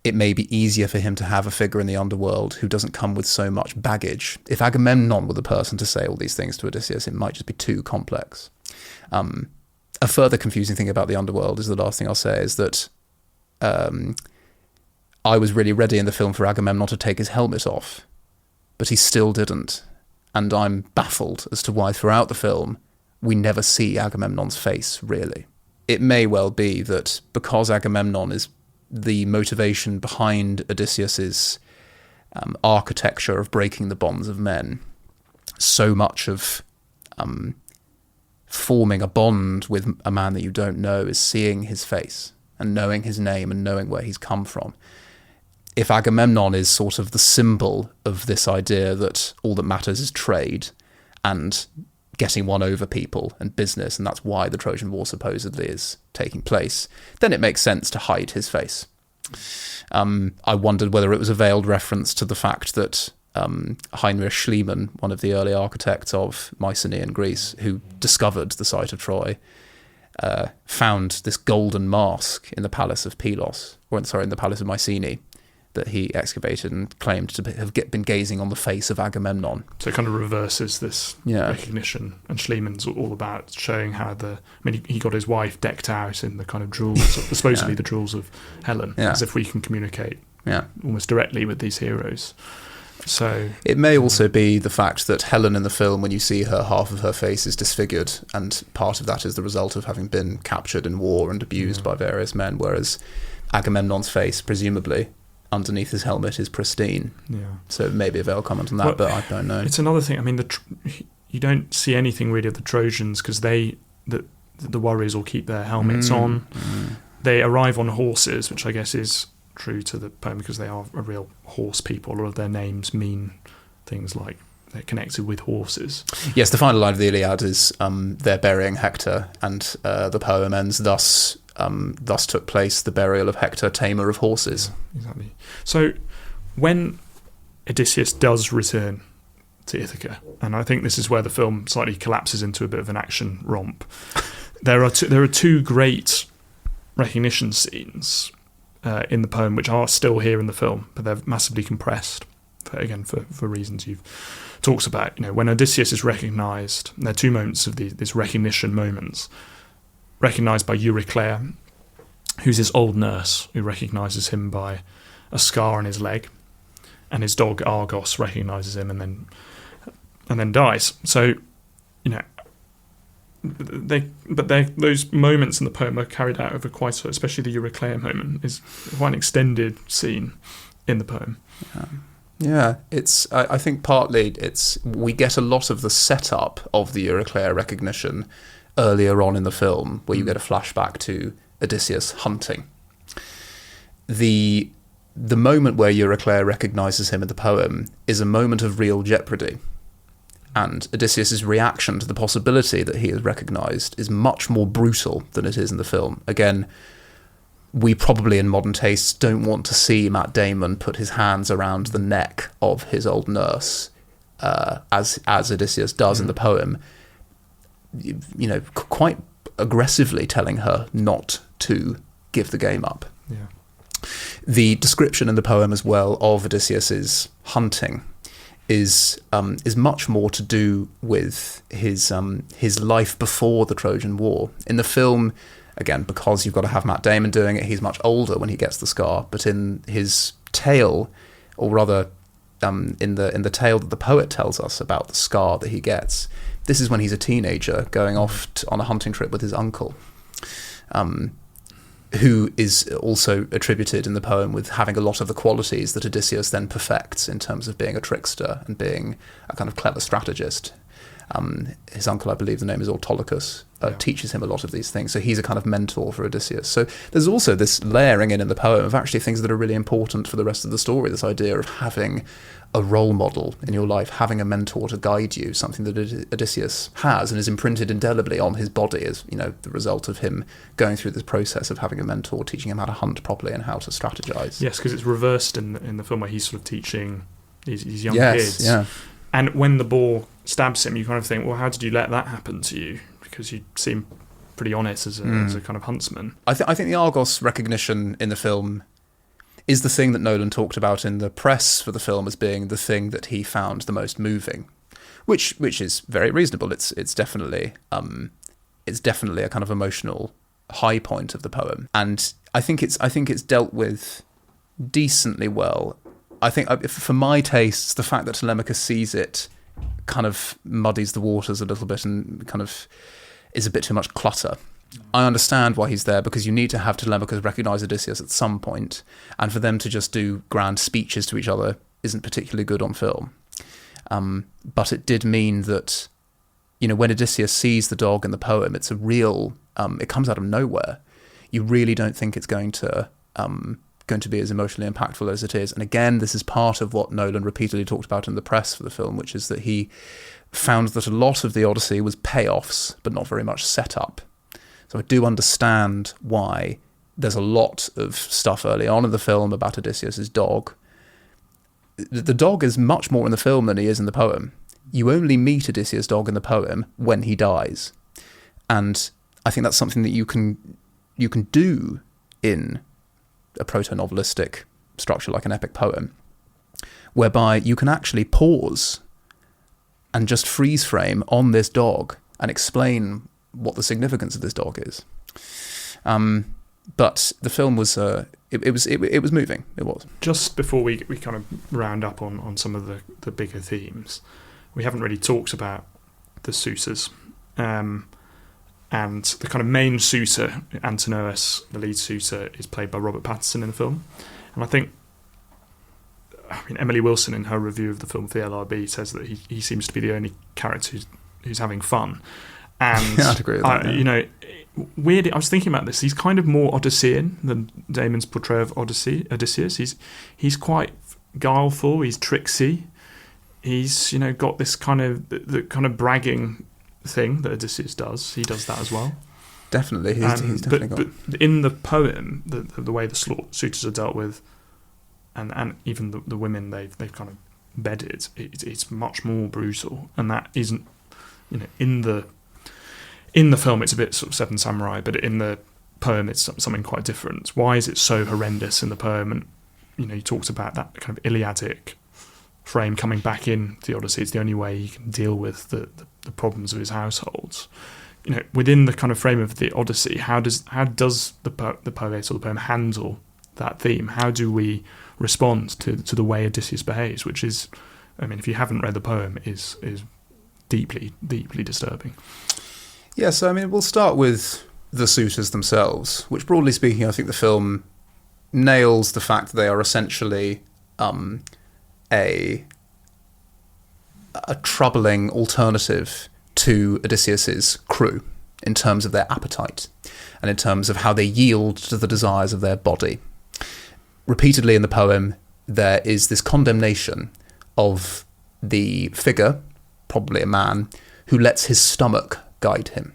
B: It may be easier for him to have a figure in the underworld who doesn't come with so much baggage. If Agamemnon were the person to say all these things to Odysseus, it might just be too complex. A further confusing thing about the underworld is the last thing I'll say is that I was really ready in the film for Agamemnon to take his helmet off, but he still didn't. And I'm baffled as to why throughout the film we never see Agamemnon's face, really. It may well be that because Agamemnon is the motivation behind Odysseus's architecture of breaking the bonds of men, so much of forming a bond with a man that you don't know is seeing his face and knowing his name and knowing where he's come from. If Agamemnon is sort of the symbol of this idea that all that matters is trade and getting one over people and business, and that's why the Trojan War supposedly is taking place, then it makes sense to hide his face. I wondered whether it was a veiled reference to the fact that Heinrich Schliemann, one of the early architects of Mycenaean Greece, who discovered the site of Troy, found this golden mask in the palace of Pylos, in the palace of Mycenae, that he excavated and claimed to have been gazing on the face of Agamemnon.
A: So it kind of reverses this recognition, and Schliemann's all about showing how he got his wife decked out in the kind of jewels, supposedly the jewels of Helen, as if we can communicate almost directly with these heroes. So
B: it may also be the fact that Helen in the film, when you see her, half of her face is disfigured, and part of that is the result of having been captured in war and abused by various men, whereas Agamemnon's face, presumably, underneath his helmet is pristine. Yeah. So maybe a veil comment on that, but I don't know.
A: It's another thing. I mean, you don't see anything really of the Trojans because the warriors all keep their helmets on. They arrive on horses, which I guess is true to the poem because they are a real horse people. All of their names mean things like they're connected with horses.
B: Yes, the final line of the Iliad is they're burying Hector, and the poem ends thus took place the burial of Hector, tamer of horses.
A: Yeah, exactly. So when Odysseus does return to Ithaca, and I think this is where the film slightly collapses into a bit of an action romp, there are two great recognition scenes in the poem, which are still here in the film, but they're massively compressed, for reasons you've talked about. When Odysseus is recognised, there are two moments of these recognition moments, recognised by Euryclea, who's his old nurse, who recognises him by a scar on his leg, and his dog Argos recognises him and then dies. So, those moments in the poem are carried out over especially the Euryclea moment is quite an extended scene in the poem.
B: Yeah, I think partly we get a lot of the setup of the Euryclea recognition earlier on in the film, where you get a flashback to Odysseus hunting. The moment where Euryclea recognises him in the poem is a moment of real jeopardy. And Odysseus' reaction to the possibility that he is recognised is much more brutal than it is in the film. Again, we probably in modern tastes don't want to see Matt Damon put his hands around the neck of his old nurse, as Odysseus does in the poem, quite aggressively telling her not to give the game up.
A: Yeah.
B: The description in the poem as well of Odysseus's hunting is much more to do with his life before the Trojan War. In the film, again, because you've got to have Matt Damon doing it, he's much older when he gets the scar. But in his tale, or rather, in the tale that the poet tells us about the scar that he gets, this is when he's a teenager going off on a hunting trip with his uncle, who is also attributed in the poem with having a lot of the qualities that Odysseus then perfects in terms of being a trickster and being a kind of clever strategist. His uncle, I believe the name is Autolycus, teaches him a lot of these things. So he's a kind of mentor for Odysseus. So there's also this layering in the poem of actually things that are really important for the rest of the story, this idea of having a role model in your life, having a mentor to guide you, something that Odysseus has and is imprinted indelibly on his body as, the result of him going through this process of having a mentor, teaching him how to hunt properly and how to strategize.
A: Yes, because it's reversed in the film where he's sort of teaching these young kids.
B: Yeah.
A: And when the boar stabs him, you kind of think, well, how did you let that happen to you? Because you seem pretty honest as a kind of huntsman.
B: I think the Argos recognition in the film is the thing that Nolan talked about in the press for the film as being the thing that he found the most moving, which is very reasonable. It's definitely a kind of emotional high point of the poem, and I think it's dealt with decently well. I think for my tastes, the fact that Telemachus sees it kind of muddies the waters a little bit and kind of is a bit too much clutter. I understand why he's there, because you need to have Telemachus recognise Odysseus at some point, and for them to just do grand speeches to each other isn't particularly good on film. But it did mean that, when Odysseus sees the dog in the poem, it's a real, it comes out of nowhere. You really don't think it's going to be as emotionally impactful as it is. And again, this is part of what Nolan repeatedly talked about in the press for the film, which is that he found that a lot of the Odyssey was payoffs, but not very much setup. So I do understand why there's a lot of stuff early on in the film about Odysseus' dog. The dog is much more in the film than he is in the poem. You only meet Odysseus' dog in the poem when he dies. And I think that's something that you can do in a proto-novelistic structure like an epic poem, whereby you can actually pause and just freeze frame on this dog and explain what the significance of this dog is. But the film was it was moving. It was. Just
A: before we kind of round up on some of the bigger themes, we haven't really talked about the suitors. And the kind of main suitor, Antinous, the lead suitor, is played by Robert Pattinson in the film. And I think, Emily Wilson in her review of the film for the LRB says that he seems to be the only character who's having fun. And
B: I'd agree with that.
A: Yeah. Weird. I was thinking about this. He's kind of more Odyssean than Damon's portrayal of Odysseus. He's quite guileful. He's tricksy. He's got this kind of the kind of bragging thing that Odysseus does. He does that as well.
B: Definitely, he's definitely got.
A: But in the poem, the way the suitors are dealt with, and even the women they've kind of bedded, it's much more brutal, and that isn't in the film it's a bit sort of Seven Samurai, but in the poem it's something quite different. Why is it so horrendous in the poem? And he talks about that kind of Iliadic frame coming back in the Odyssey. It's the only way he can deal with the problems of his households. Within the kind of frame of the Odyssey, how does the poet or the poem handle that theme? How do we respond to the way Odysseus behaves, which is, if you haven't read the poem, is deeply, deeply disturbing.
B: Yeah, so we'll start with the suitors themselves, which broadly speaking, I think the film nails the fact that they are essentially a troubling alternative to Odysseus's crew in terms of their appetite and in terms of how they yield to the desires of their body. Repeatedly in the poem, there is this condemnation of the figure, probably a man, who lets his stomach guide him.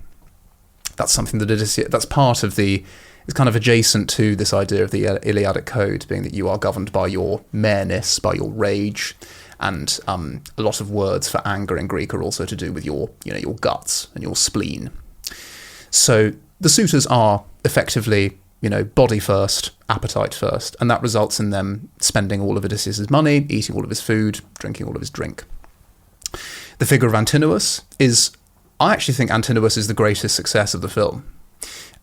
B: That's something that Odysseus, that's part of it's kind of adjacent to this idea of the Iliadic code, being that you are governed by your mareness, by your rage, and a lot of words for anger in Greek are also to do with your guts and your spleen. So the suitors are effectively, body first, appetite first, and that results in them spending all of Odysseus's money, eating all of his food, drinking all of his drink. The figure of Antinous I actually think Antinous is the greatest success of the film.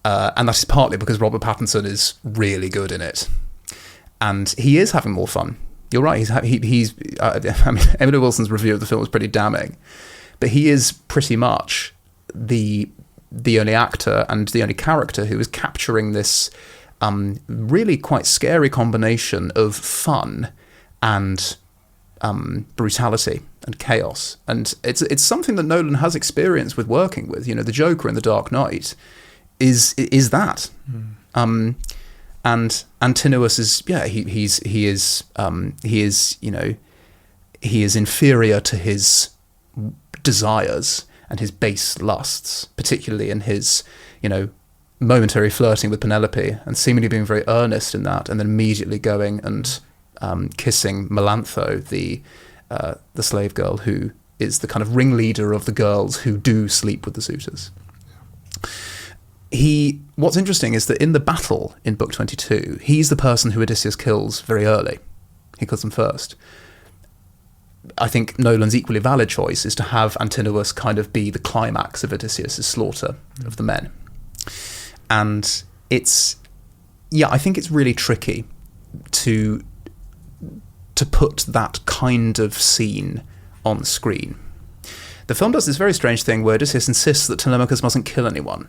B: And that is partly because Robert Pattinson is really good in it. And he is having more fun. You're right, Emily Wilson's review of the film was pretty damning. But he is pretty much the only actor and the only character who is capturing this really quite scary combination of fun and brutality and chaos. And it's something that Nolan has experience with working with. The Joker in The Dark Knight is that. And Antinous is he is inferior to his desires and his base lusts, particularly in his momentary flirting with Penelope and seemingly being very earnest in that, and then immediately going and kissing Melantho, the slave girl who is the kind of ringleader of the girls who do sleep with the suitors. What's interesting is that in the battle in Book 22, he's the person who Odysseus kills very early. He kills him first. I think Nolan's equally valid choice is to have Antinous kind of be the climax of Odysseus' slaughter of the men. And I think it's really tricky to put that kind of scene on screen. The film does this very strange thing where Odysseus insists that Telemachus mustn't kill anyone.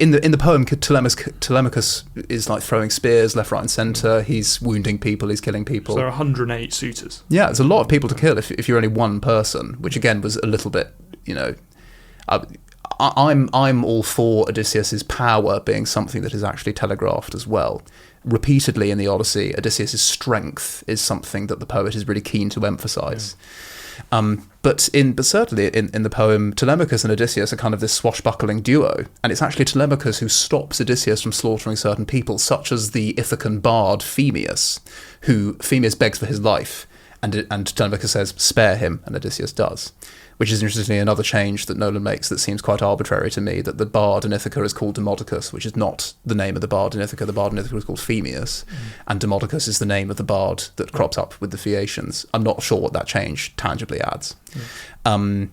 B: In the poem, Telemachus is like throwing spears left, right, and centre. He's wounding people. He's killing people.
A: So there are 108 suitors.
B: Yeah, there's a lot of people to kill if you're only one person, which again was a little bit, I'm all for Odysseus's power being something that is actually telegraphed as well. Repeatedly in the Odyssey, Odysseus's strength is something that the poet is really keen to emphasise. Yeah. But certainly in the poem, Telemachus and Odysseus are kind of this swashbuckling duo, and it's actually Telemachus who stops Odysseus from slaughtering certain people, such as the Ithacan bard Phemius, who Phemius begs for his life, and Telemachus says, "Spare him," and Odysseus does. which is interestingly another change that Nolan makes that seems quite arbitrary to me, that the bard in Ithaca is called Demodocus, which is not the name of the bard in Ithaca. The bard in Ithaca is called Phemius, and Demodocus is the name of the bard that crops up with the Phaeacians. I'm not sure what that change tangibly adds. The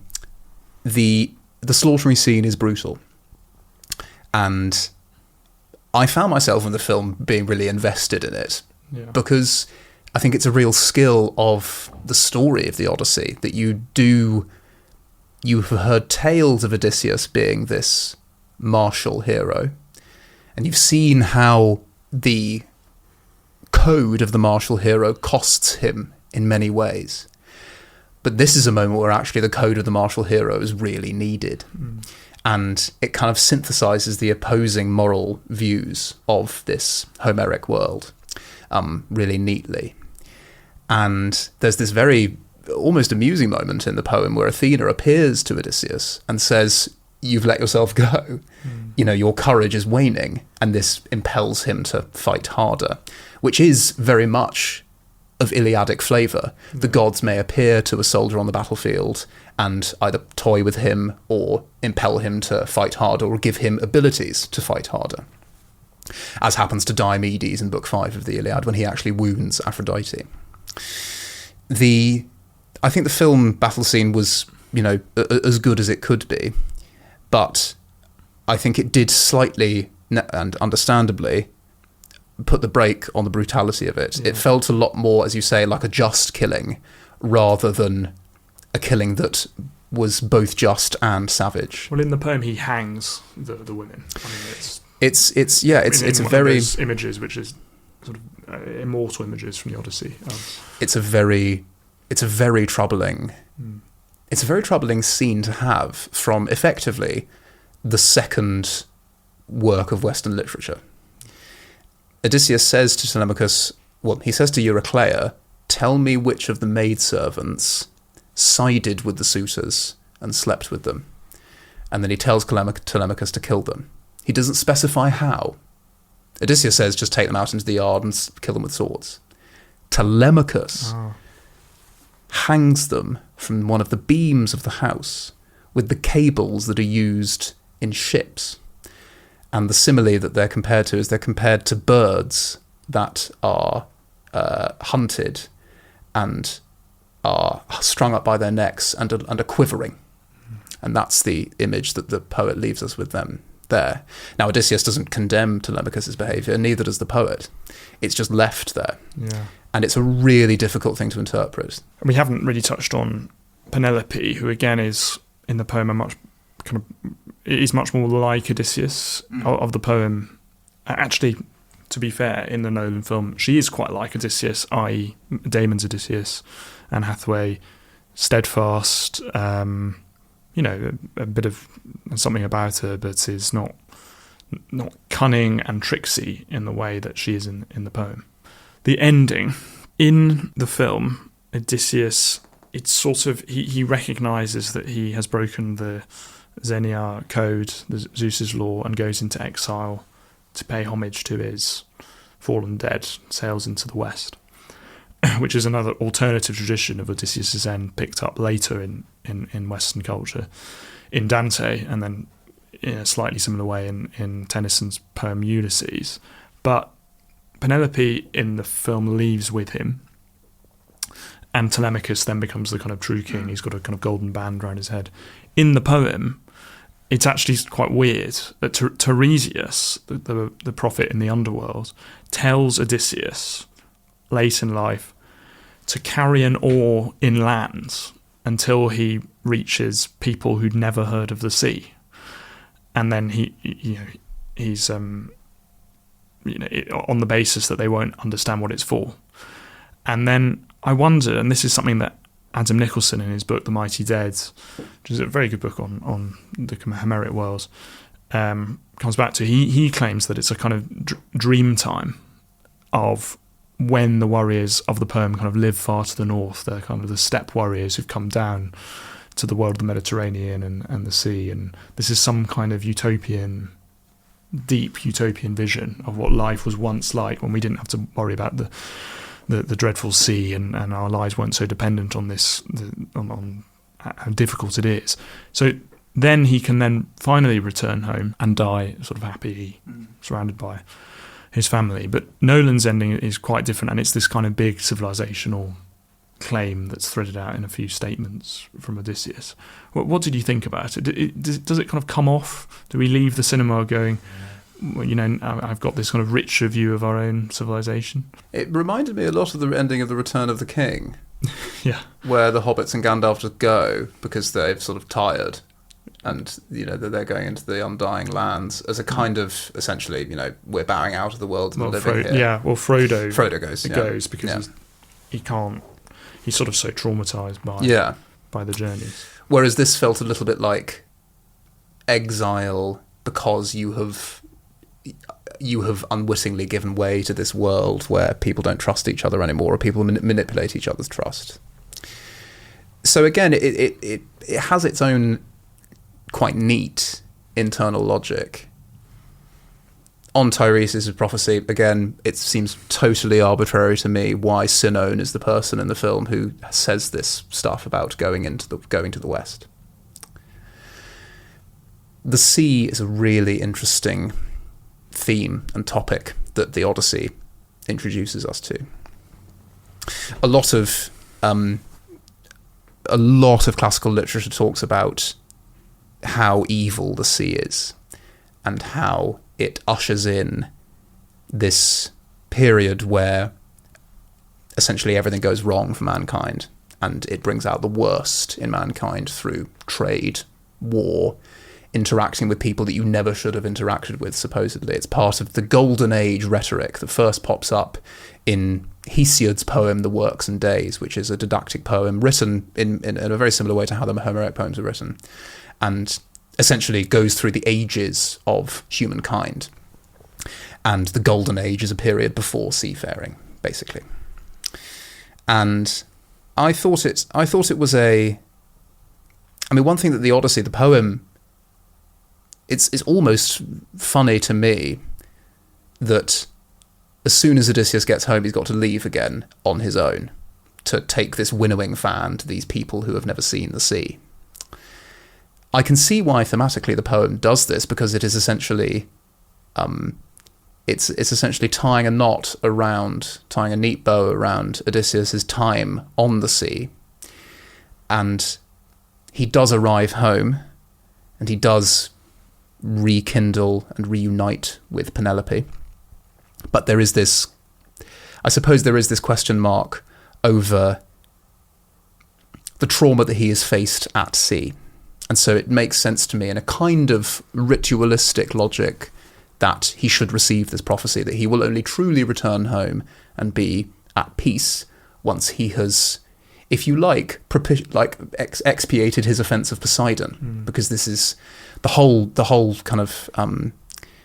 B: slaughtering scene is brutal, and I found myself in the film being really invested in it, because I think it's a real skill of the story of the Odyssey that you've heard tales of Odysseus being this martial hero, and you've seen how the code of the martial hero costs him in many ways. But this is a moment where actually the code of the martial hero is really needed. And it kind of synthesizes the opposing moral views of this Homeric world really neatly. And there's this very almost amusing moment in the poem where Athena appears to Odysseus and says, "You've let yourself go. You know, your courage is waning," and this impels him to fight harder, which is very much of Iliadic flavour. The gods may appear to a soldier on the battlefield and either toy with him or impel him to fight harder or give him abilities to fight harder, as happens to Diomedes in Book 5 of the Iliad when he actually wounds Aphrodite. I think the film battle scene was, as good as it could be, but I think it did slightly, and understandably, put the brake on the brutality of it. It felt a lot more, as you say, like a just killing, rather than a killing that was both just and savage.
A: Well, in the poem, he hangs the women. I mean,
B: it's a very
A: images, which is sort of immortal images from the Odyssey.
B: It's a very troubling. It's a very troubling scene to have from effectively the second work of Western literature. Odysseus says to Telemachus, he says to Eurycleia, "Tell me which of the maidservants sided with the suitors and slept with them." And then he tells Telemachus to kill them. He doesn't specify how. Odysseus says, just take them out into the yard and kill them with swords. Telemachus hangs them from one of the beams of the house with the cables that are used in ships. And the simile that they're compared to is they're compared to birds that are hunted and are strung up by their necks and are quivering. And that's the image that the poet leaves us with them there. Now, Odysseus doesn't condemn Telemachus' behaviour, neither does the poet. It's just left there. Yeah. And it's a really difficult thing to interpret.
A: We haven't really touched on Penelope, who again is, in the poem, is much more like Odysseus of the poem. Actually, to be fair, in the Nolan film, she is quite like Odysseus, i.e. Damon's Odysseus, and Hathaway, steadfast, a bit of something about her, but is not cunning and tricksy in the way that she is in the poem. The ending. In the film, Odysseus, it's sort of, he recognises that he has broken the Xenia code, the Zeus's law, and goes into exile to pay homage to his fallen dead, sails into the west, which is another alternative tradition of Odysseus' end picked up later in Western culture, in Dante, and then in a slightly similar way in Tennyson's poem Ulysses. But Penelope in the film leaves with him, and Telemachus then becomes the kind of true king. He's got a kind of golden band around his head. In the poem, it's actually quite weird that Tiresias, the prophet in the underworld, tells Odysseus late in life to carry an oar inland until he reaches people who'd never heard of the sea, and then he's on the basis that they won't understand what it's for. And then I wonder, and this is something that Adam Nicholson in his book The Mighty Dead, which is a very good book on the Homeric worlds, comes back to. He claims that it's a kind of dream time of when the warriors of the poem kind of live far to the north. They're kind of the steppe warriors who've come down to the world of the Mediterranean and the sea, and this is some kind of deep utopian vision of what life was once like when we didn't have to worry about the dreadful sea, and our lives weren't so dependent on how difficult it is. So then he can then finally return home and die sort of happy, surrounded by his family. But Nolan's ending is quite different, and it's this kind of big civilizational claim that's threaded out in a few statements from Odysseus. What did you think about it? Does it kind of come off? Do we leave the cinema going, well, you know, I've got this kind of richer view of our own civilization?
B: It reminded me a lot of the ending of The Return of the King.
A: Yeah.
B: Where the hobbits and Gandalf just go because they've sort of tired, and, you know, they're going into the Undying Lands as a kind of, essentially, you know, we're bowing out of the world and living here.
A: Yeah, well, Frodo
B: goes.
A: Goes because he can't. He's sort of so traumatized by the journeys.
B: Whereas this felt a little bit like exile because you have unwittingly given way to this world where people don't trust each other anymore, or people manipulate each other's trust. So again, it has its own quite neat internal logic. On Tiresias' prophecy, again, it seems totally arbitrary to me why Sinon is the person in the film who says this stuff about going to the West. The sea is a really interesting theme and topic that the Odyssey introduces us to. A lot of classical literature talks about how evil the sea is and how it ushers in this period where essentially everything goes wrong for mankind, and it brings out the worst in mankind through trade, war, interacting with people that you never should have interacted with, supposedly. It's part of the Golden Age rhetoric that first pops up in Hesiod's poem, The Works and Days, which is a didactic poem written in a very similar way to how the Homeric poems are written, and essentially goes through the ages of humankind. And the Golden Age is a period before seafaring, basically. And I thought it was one thing that the Odyssey, the poem, it's almost funny to me that as soon as Odysseus gets home, he's got to leave again on his own to take this winnowing fan to these people who have never seen the sea. I can see why thematically the poem does this, because it is essentially, it's essentially tying a neat bow around Odysseus' time on the sea, and he does arrive home, and he does rekindle and reunite with Penelope, but there is this question mark over the trauma that he has faced at sea. And so it makes sense to me in a kind of ritualistic logic that he should receive this prophecy, that he will only truly return home and be at peace once he has, if you like, expiated his offence of Poseidon. Because this is the whole kind of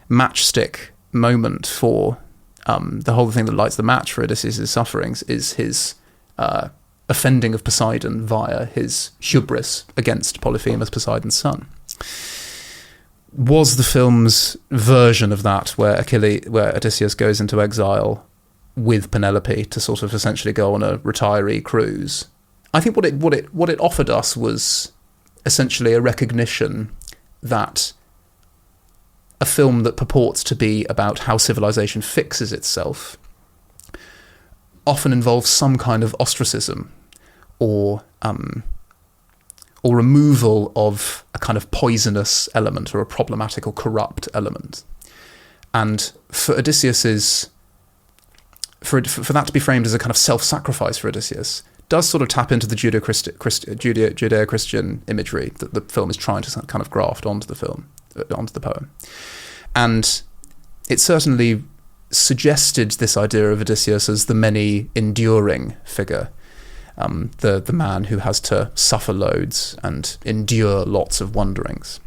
B: matchstick moment for the whole thing that lights the match for Odysseus' sufferings is his offending of Poseidon via his hubris against Polyphemus, Poseidon's son. Was the film's version of that where Odysseus goes into exile with Penelope to sort of essentially go on a retiree cruise? I think what it offered us was essentially a recognition that a film that purports to be about how civilization fixes itself often involves some kind of ostracism or removal of a kind of poisonous element or a problematic or corrupt element. And for Odysseus's, for that to be framed as a kind of self-sacrifice for Odysseus, does sort of tap into the Judeo-Christian imagery that the film is trying to kind of graft onto the poem. And it certainly suggested this idea of Odysseus as the many enduring figure, the man who has to suffer loads and endure lots of wanderings.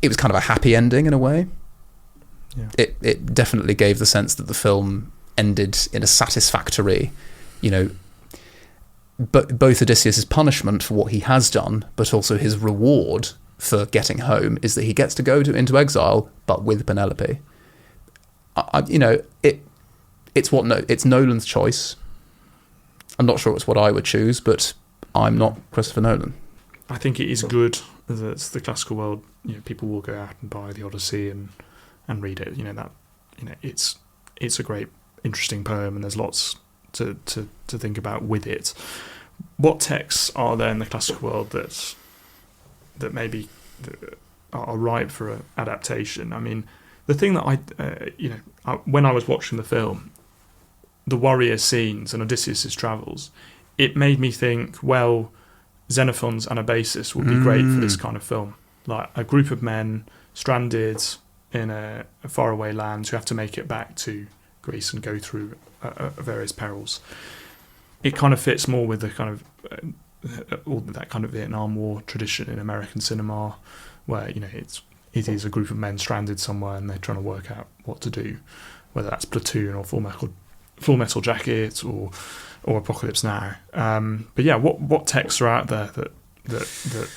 B: It was kind of a happy ending in a way. Yeah. It definitely gave the sense that the film ended in a satisfactory, but both Odysseus' punishment for what he has done, but also his reward for getting home is that he gets to go into exile, but with Penelope. It's Nolan's choice. I'm not sure it's what I would choose, but I'm not Christopher Nolan.
A: I think it is good that the classical world, people will go out and buy the Odyssey and read it. It's a great, interesting poem, and there's lots to think about with it. What texts are there in the classical world that maybe are ripe for an adaptation? I mean, the thing that when I was watching the film, the warrior scenes and Odysseus' travels, it made me think, well, Xenophon's Anabasis would be great for this kind of film. Like a group of men stranded in a faraway land who have to make it back to Greece and go through various perils. It kind of fits more with the kind of all that kind of Vietnam War tradition in American cinema, where it is a group of men stranded somewhere and they're trying to work out what to do, whether that's Platoon or Full Metal Jacket or Apocalypse Now. But yeah, what texts are out there that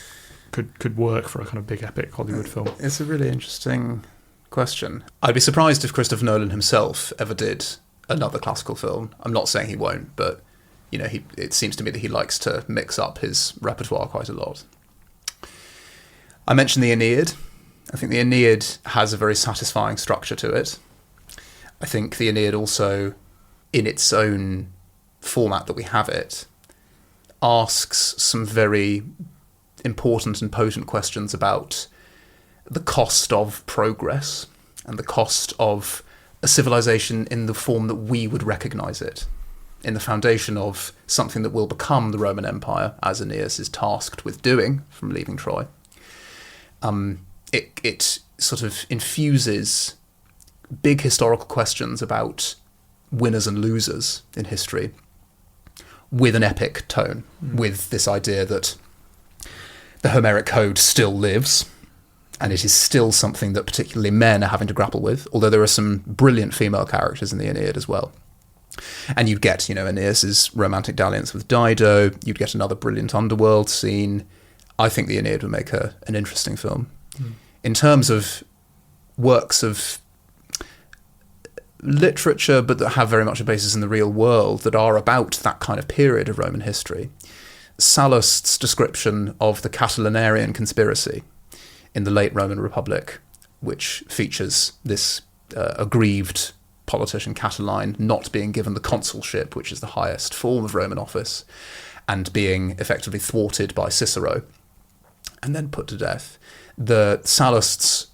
A: could work for a kind of big epic Hollywood film?
B: It's a really interesting question. I'd be surprised if Christopher Nolan himself ever did another classical film. I'm not saying he won't, but it seems to me that he likes to mix up his repertoire quite a lot. I mentioned the Aeneid. I think the Aeneid has a very satisfying structure to it. I think the Aeneid also, in its own format that we have it, asks some very important and potent questions about the cost of progress and the cost of a civilization in the form that we would recognise it, in the foundation of something that will become the Roman Empire, as Aeneas is tasked with doing from leaving Troy. It sort of infuses big historical questions about winners and losers in history with an epic tone, with this idea that the Homeric code still lives, and it is still something that particularly men are having to grapple with, although there are some brilliant female characters in the Aeneid as well. And you'd get, Aeneas' romantic dalliance with Dido, you'd get another brilliant underworld scene. I think the Aeneid would make an interesting film. In terms of works of literature, but that have very much a basis in the real world, that are about that kind of period of Roman history, Sallust's description of the Catilinarian conspiracy in the late Roman Republic, which features this aggrieved politician Catiline not being given the consulship, which is the highest form of Roman office, and being effectively thwarted by Cicero and then put to death. The Sallust's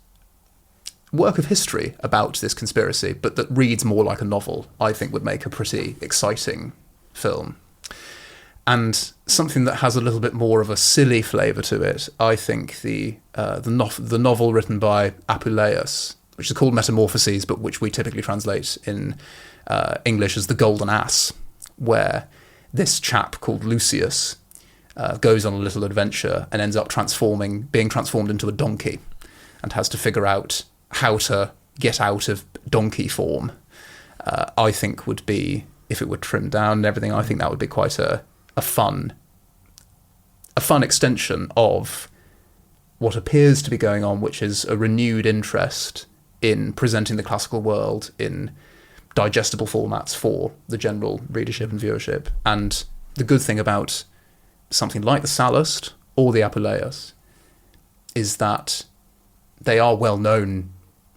B: work of history about this conspiracy, but that reads more like a novel, I think would make a pretty exciting film. And something that has a little bit more of a silly flavour to it, I think the novel written by Apuleius, which is called Metamorphoses, but which we typically translate in English as The Golden Ass, where this chap called Lucius goes on a little adventure and ends up being transformed into a donkey, and has to figure out how to get out of donkey form. I think would be, if it were trimmed down and everything, I think that would be quite a fun extension of what appears to be going on, which is a renewed interest in presenting the classical world in digestible formats for the general readership and viewership. And the good thing about something like the Sallust or the Apuleius is that they are well known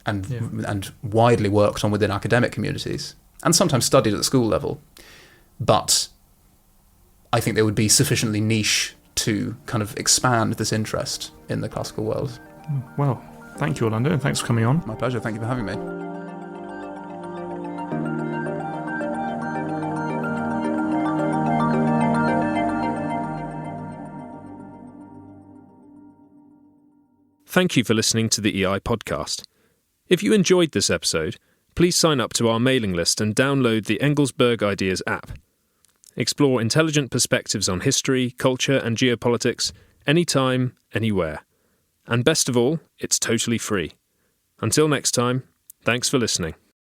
B: and widely worked on within academic communities, and sometimes studied at the school level. But I think they would be sufficiently niche to kind of expand this interest in the classical world.
A: Well, thank you, Orlando, and thanks for coming on.
B: My pleasure. Thank you for having me.
C: Thank you for listening to the EI podcast. If you enjoyed this episode, please sign up to our mailing list and download the Engelsberg Ideas app. Explore intelligent perspectives on history, culture, and geopolitics anytime, anywhere. And best of all, it's totally free. Until next time, thanks for listening.